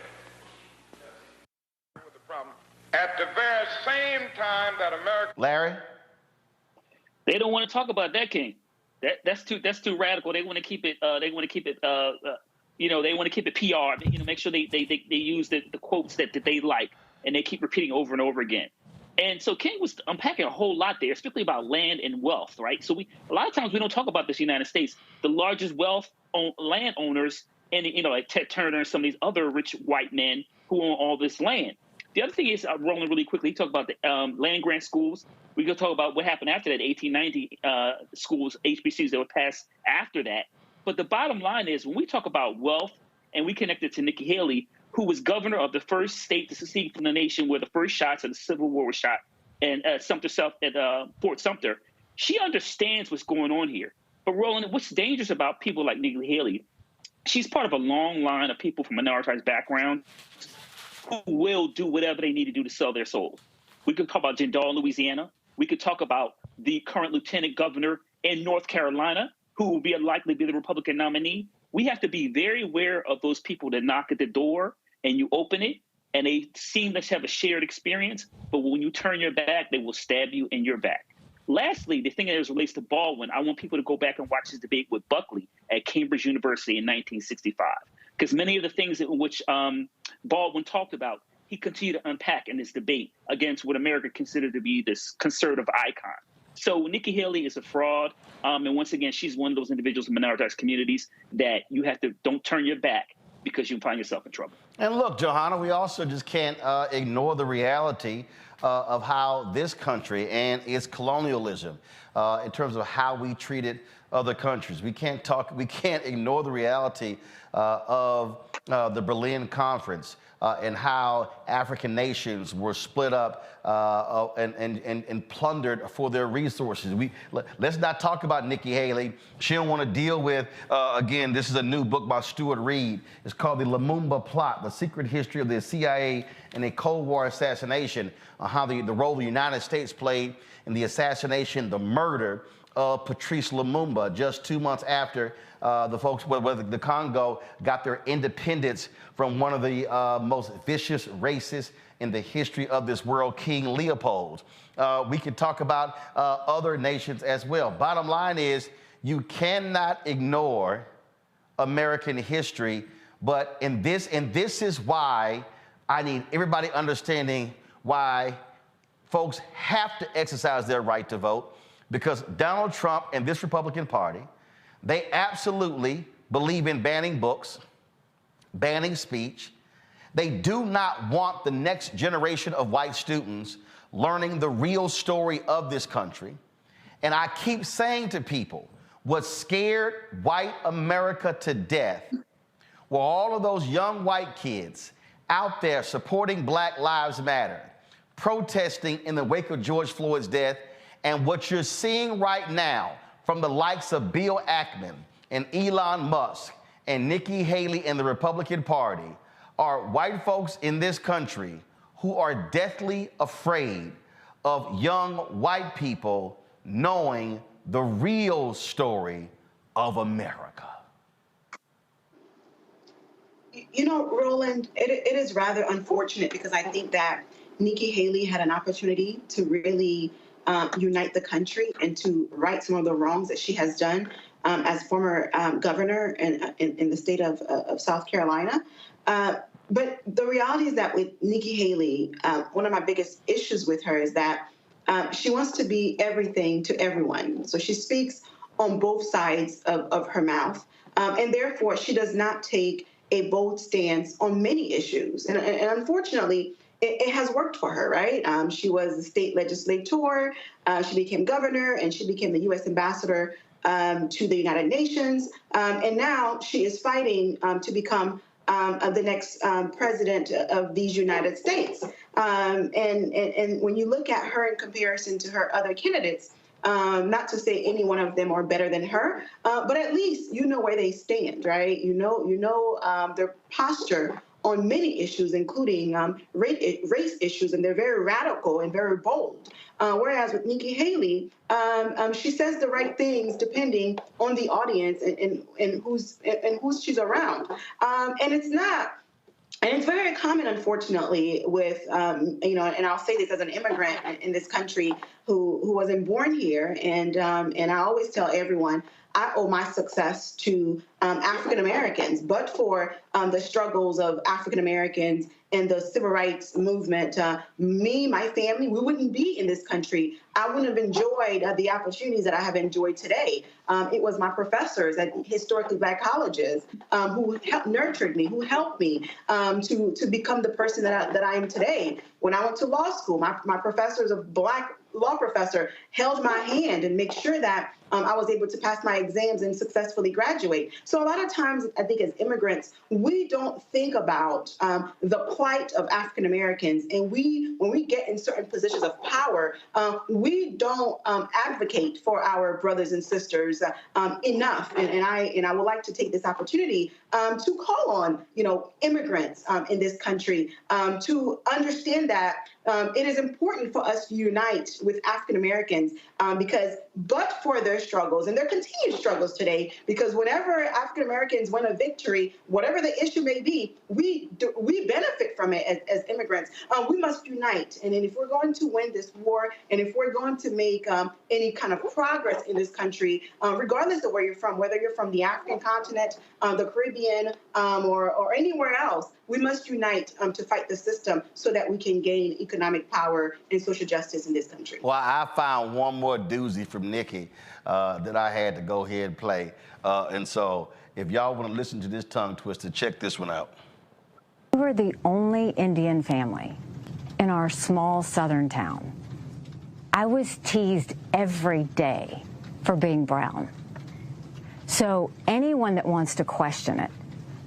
At the very same time that America... Larry? They don't want to talk about that, King. That's too radical. They want to keep it. They want to keep it. They want to keep it PR. Make sure they use the quotes that they like, and they keep repeating over and over again. And so King was unpacking a whole lot there, strictly about land and wealth, right? So a lot of times we don't talk about this in the United States. The largest landowners, and like Ted Turner and some of these other rich white men who own all this land. The other thing is, Roland, really quickly, talk about the land grant schools. We could talk about what happened after that, 1890 schools, HBCUs that were passed after that. But the bottom line is, when we talk about wealth, and we connect it to Nikki Haley, who was governor of the first state to secede from the nation where the first shots of the Civil War were shot, and Sumter South at Fort Sumter, she understands what's going on here. But Roland, what's dangerous about people like Nikki Haley, she's part of a long line of people from minoritized backgrounds who will do whatever they need to do to sell their souls. We could talk about Jindal, Louisiana. We could talk about the current lieutenant governor in North Carolina, who will be likely be the Republican nominee. We have to be very aware of those people that knock at the door and you open it, and they seem to have a shared experience, but when you turn your back, they will stab you in your back. Lastly, the thing that relates to Baldwin, I want people to go back and watch his debate with Buckley at Cambridge University in 1965, because many of the things in which Baldwin talked about, he continued to unpack in this debate against what America considered to be this conservative icon. So Nikki Haley is a fraud. And once again, she's one of those individuals in minoritized communities that you have to, don't turn your back because you find yourself in trouble. And look, Johanna, we also just can't ignore the reality of how this country and its colonialism, in terms of how we treated other countries. We can't ignore the reality of the Berlin Conference and how African nations were split up and plundered for their resources. Let's not talk about Nikki Haley. She don't want to deal with, again, this is a new book by Stuart Reed. It's called The Lumumba Plot, The Secret History of the CIA and a Cold War Assassination, how the role the United States played in the assassination, the murder of Patrice Lumumba, just 2 months after the folks, the Congo, got their independence from one of the most vicious racists in the history of this world, King Leopold. We could talk about other nations as well. Bottom line is, you cannot ignore American history, and this is why I need everybody understanding why folks have to exercise their right to vote, because Donald Trump and this Republican Party, they absolutely believe in banning books, banning speech. They do not want the next generation of white students learning the real story of this country. And I keep saying to people, what scared white America to death were all of those young white kids out there supporting Black Lives Matter, protesting in the wake of George Floyd's death. And what you're seeing right now from the likes of Bill Ackman and Elon Musk and Nikki Haley and the Republican Party are white folks in this country who are deathly afraid of young white people knowing the real story of America. You know, Roland, it is rather unfortunate because I think that Nikki Haley had an opportunity to really unite the country and to right some of the wrongs that she has done as former governor in the state of South Carolina. But the reality is that with Nikki Haley, one of my biggest issues with her is that she wants to be everything to everyone. So she speaks on both sides of her mouth. And therefore, she does not take a bold stance on many issues. And unfortunately, it has worked for her, right? She was a state legislator, she became governor, and she became the U.S. ambassador to the United Nations. And now she is fighting to become the next president of these United States. And when you look at her in comparison to her other candidates, not to say any one of them are better than her, but at least you know where they stand, right? You know their posture on many issues, including race issues, and they're very radical and very bold. Whereas with Nikki Haley, she says the right things depending on the audience and who's she's around. And it's not. And it's very common, unfortunately, with, and I'll say this as an immigrant in this country who wasn't born here. And I always tell everyone, I owe my success to African Americans, but for the struggles of African Americans and the civil rights movement, me, my family, we wouldn't be in this country. I wouldn't have enjoyed the opportunities that I have enjoyed today. It was my professors at historically Black colleges who nurtured me, who helped me to become the person that I am today. When I went to law school, my professors, a Black law professor, held my hand and made sure that I was able to pass my exams and successfully graduate. So a lot of times, I think as immigrants, we don't think about the plight of African Americans. And when we get in certain positions of power, we don't advocate for our brothers and sisters enough. And I would like to take this opportunity to call on, immigrants in this country to understand that it is important for us to unite with African Americans because but for their struggles and their continued struggles today, because whenever African Americans win a victory, whatever the issue may be, we benefit from it as immigrants. We must unite. And if we're going to win this war, and if we're going to make any kind of progress in this country, regardless of where you're from, whether you're from the African continent, the Caribbean, or anywhere else, we must unite to fight the system so that we can gain economic power and social justice in this country. Well, I found one more doozy from Nikki that I had to go ahead and play. And so if y'all want to listen to this tongue twister, check this one out. We were the only Indian family in our small southern town. I was teased every day for being brown. So anyone that wants to question it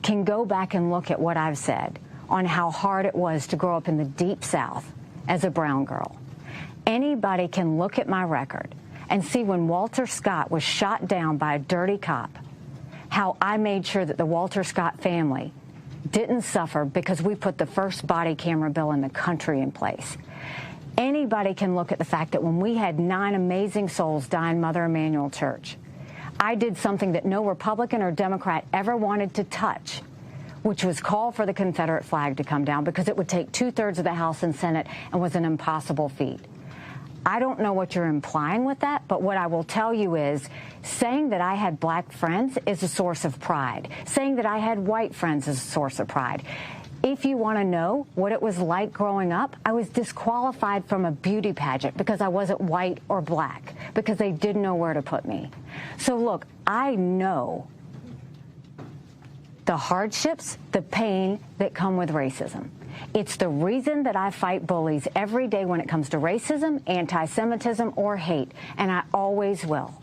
can go back and look at what I've said on how hard it was to grow up in the Deep South as a brown girl. Anybody can look at my record and see when Walter Scott was shot down by a dirty cop, how I made sure that the Walter Scott family didn't suffer because we put the first body camera bill in the country in place. Anybody can look at the fact that when we had 9 amazing souls die in Mother Emanuel Church, I did something that no Republican or Democrat ever wanted to touch, which was call for the Confederate flag to come down because it would take 2/3 of the House and Senate and was an impossible feat. I don't know what you're implying with that, but what I will tell you is saying that I had Black friends is a source of pride. Saying that I had white friends is a source of pride. If you want to know what it was like growing up, I was disqualified from a beauty pageant because I wasn't white or Black, because they didn't know where to put me. So look, I know the hardships, the pain that come with racism. It's the reason that I fight bullies every day when it comes to racism, anti-Semitism, or hate, and I always will.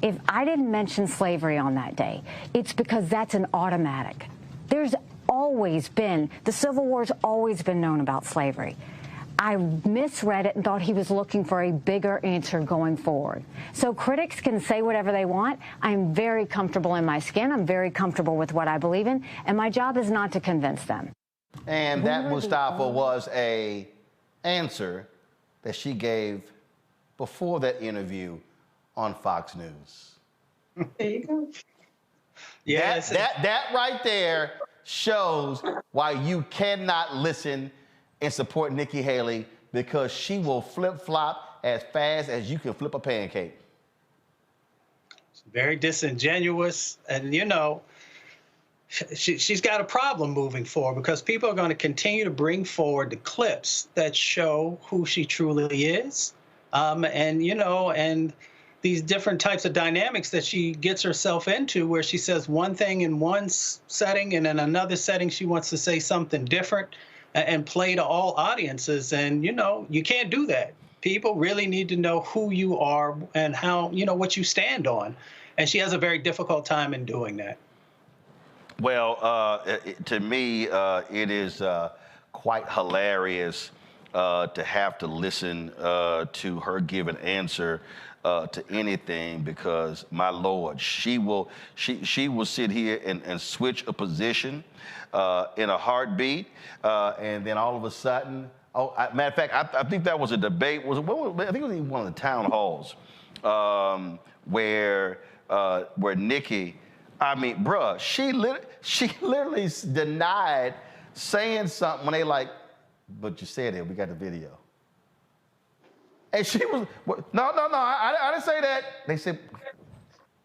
If I didn't mention slavery on that day, it's because that's an automatic. There's always been, the Civil War's always been known about slavery. I misread it and thought he was looking for a bigger answer going forward. So critics can say whatever they want. I'm very comfortable in my skin. I'm very comfortable with what I believe in, and my job is not to convince them. And that, Mustafa, was a answer that she gave before that interview on Fox News. There you go. Yeah, that right there shows why you cannot listen and support Nikki Haley, because she will flip-flop as fast as you can flip a pancake. Very disingenuous, and you know, she's got a problem moving forward, because people are going to continue to bring forward the clips that show who she truly is, and you know, and these different types of dynamics that she gets herself into, where she says one thing in one setting and in another setting she wants to say something different and play to all audiences. And, you know, you can't do that. People really need to know who you are and how, you know, what you stand on. And she has a very difficult time in doing that. Well, to me, it is quite hilarious to have to listen to her give an answer to anything, because my Lord, she will sit here and switch a position in a heartbeat, and then all of a sudden, matter of fact, I think that was a debate. I think it was even one of the town halls where Nikki, I mean, bruh, she literally denied saying something when they like, but you said it. We got the video. And she was, no, I didn't say that. They said,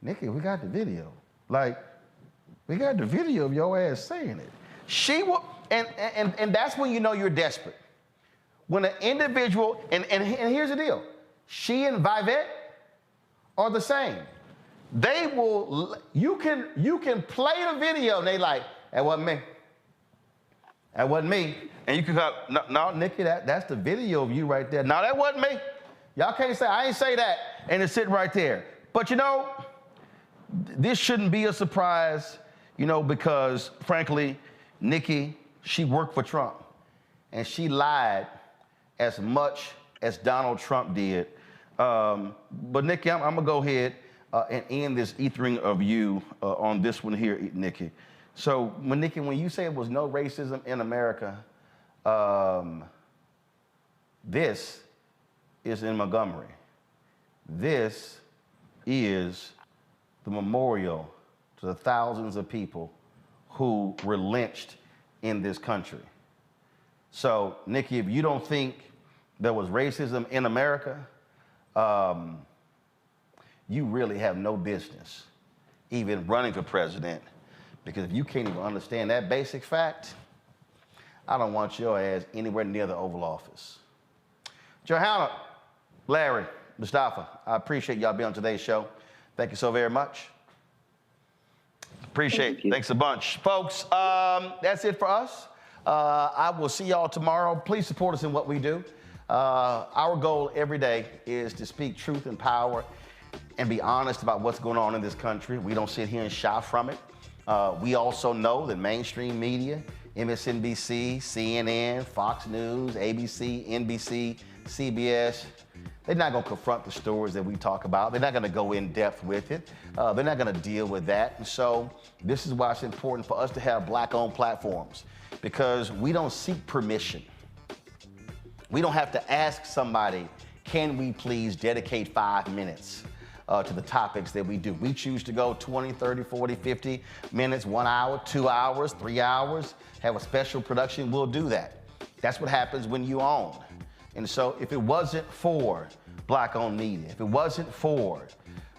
Nikki, we got the video. Like, we got the video of your ass saying it. She will, and that's when you know you're desperate. When an individual, and here's the deal, she and Vivette are the same. They will, you can play the video and they like, that wasn't me. That wasn't me. And you can go, no, Nikki, that's the video of you right there. No, that wasn't me. Y'all can't say, I ain't say that. And it's sitting right there. But you know, this shouldn't be a surprise, you know, because frankly, Nikki, she worked for Trump. And she lied as much as Donald Trump did. But Nikki, I'm gonna go ahead and end this ethering of you on this one here, Nikki. So, Nikki, when you say it was no racism in America, this is in Montgomery. This is the memorial to the thousands of people who were lynched in this country. So, Nikki, if you don't think there was racism in America, you really have no business even running for president, because if you can't even understand that basic fact, I don't want your ass anywhere near the Oval Office. Johanna, Larry, Mustafa, I appreciate y'all being on today's show. Thank you so very much. Appreciate it. Thanks a bunch. Folks, that's it for us. I will see y'all tomorrow. Please support us in what we do. Our goal every day is to speak truth and power and be honest about what's going on in this country. We don't sit here and shy from it. We also know that mainstream media, MSNBC, CNN, Fox News, ABC, NBC, CBS, they're not going to confront the stories that we talk about. They're not going to go in depth with it. They're not going to deal with that. And so this is why it's important for us to have Black-owned platforms, because we don't seek permission. We don't have to ask somebody, can we please dedicate 5 minutes to the topics that we do. We choose to go 20, 30, 40, 50 minutes, 1 hour, 2 hours, 3 hours, have a special production, we'll do that. That's what happens when you own. And so if it wasn't for Black-owned media, if it wasn't for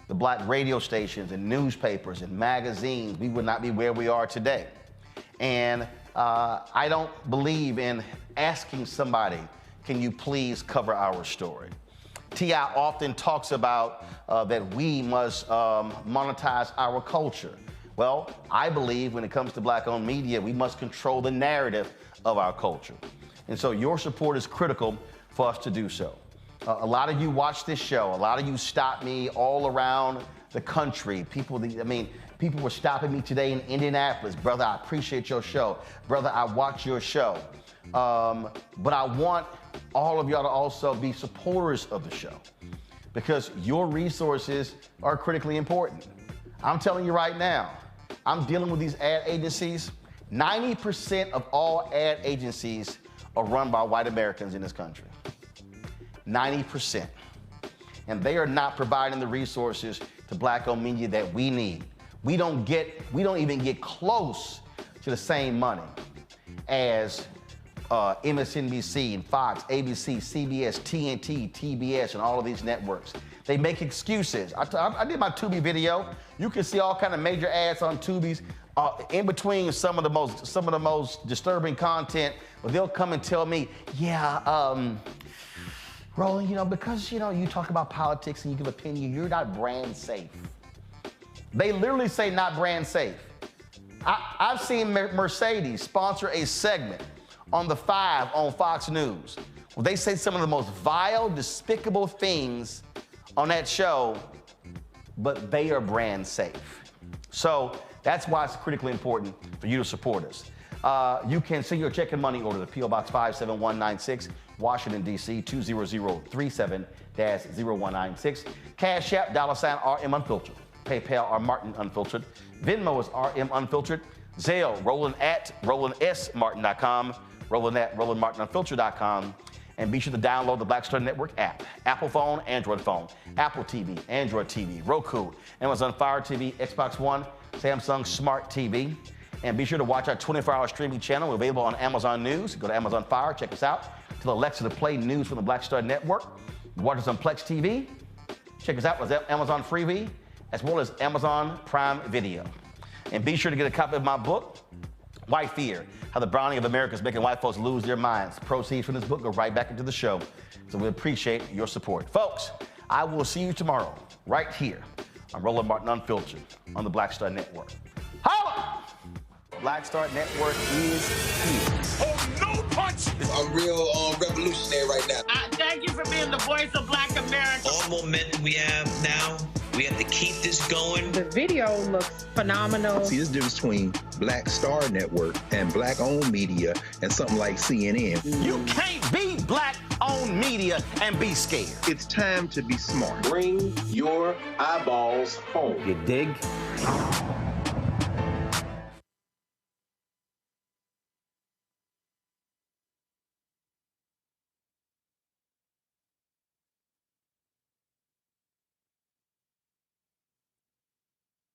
the Black radio stations and newspapers and magazines, we would not be where we are today. And I don't believe in asking somebody, can you please cover our story? T.I. often talks about that we must monetize our culture. Well, I believe when it comes to Black-owned media, we must control the narrative of our culture. And so your support is critical for us to do so. A lot of you watch this show. A lot of you stop me all around the country. People were stopping me today in Indianapolis. Brother, I appreciate your show. Brother, I watch your show. But I want all of y'all to also be supporters of the show because your resources are critically important. I'm telling you right now, I'm dealing with these ad agencies. 90% of all ad agencies are run by white Americans in this country. 90%. And they are not providing the resources to black-owned media that we need. We don't even get close to the same money as MSNBC and Fox, ABC, CBS, TNT, TBS, and all of these networks. They make excuses. I did my Tubi video. You can see all kind of major ads on Tubi's in between some of the most disturbing content, but they'll come and tell me, yeah, Roland, because you talk about politics and you give opinion, you're not brand safe. They literally say not brand safe. I've seen Mercedes sponsor a segment on The 5 on Fox News where they say some of the most vile, despicable things on that show, but they are brand safe. So that's why it's critically important for you to support us. You can send your check and money order to P.O. Box 57196, Washington, D.C. 20037-0196. Cash App, $RM Unfiltered. PayPal, R Martin Unfiltered. Venmo is RM Unfiltered. Zelle, Roland at RolandSMartin.com. Roland at RolandMartinUnfiltered.com. And be sure to download the Black Star Network app. Apple phone, Android phone, Apple TV, Android TV, Roku, Amazon Fire TV, Xbox One, Samsung Smart TV. And be sure to watch our 24-hour streaming channel. We're available on Amazon News. Go to Amazon Fire, check us out. Tell Alexa to play news from the Black Star Network. Watch us on Plex TV. Check us out with Amazon Freevee, as well as Amazon Prime Video. And be sure to get a copy of my book, White Fear, How the Browning of America is Making White Folks Lose Their Minds. Proceeds from this book go right back into the show. So we appreciate your support. Folks, I will see you tomorrow, right here on Roland Martin Unfiltered on the Black Star Network. Holla! Black Star Network is here. Oh, no punch! I'm real revolutionary right now. Thank you for being the voice of Black America. All momentum we have now, we have to keep this going. The video looks phenomenal. See, there's a difference between Black Star Network and black-owned media and something like CNN. You can't be black-owned media and be scared. It's time to be smart. Bring your eyeballs home. You dig?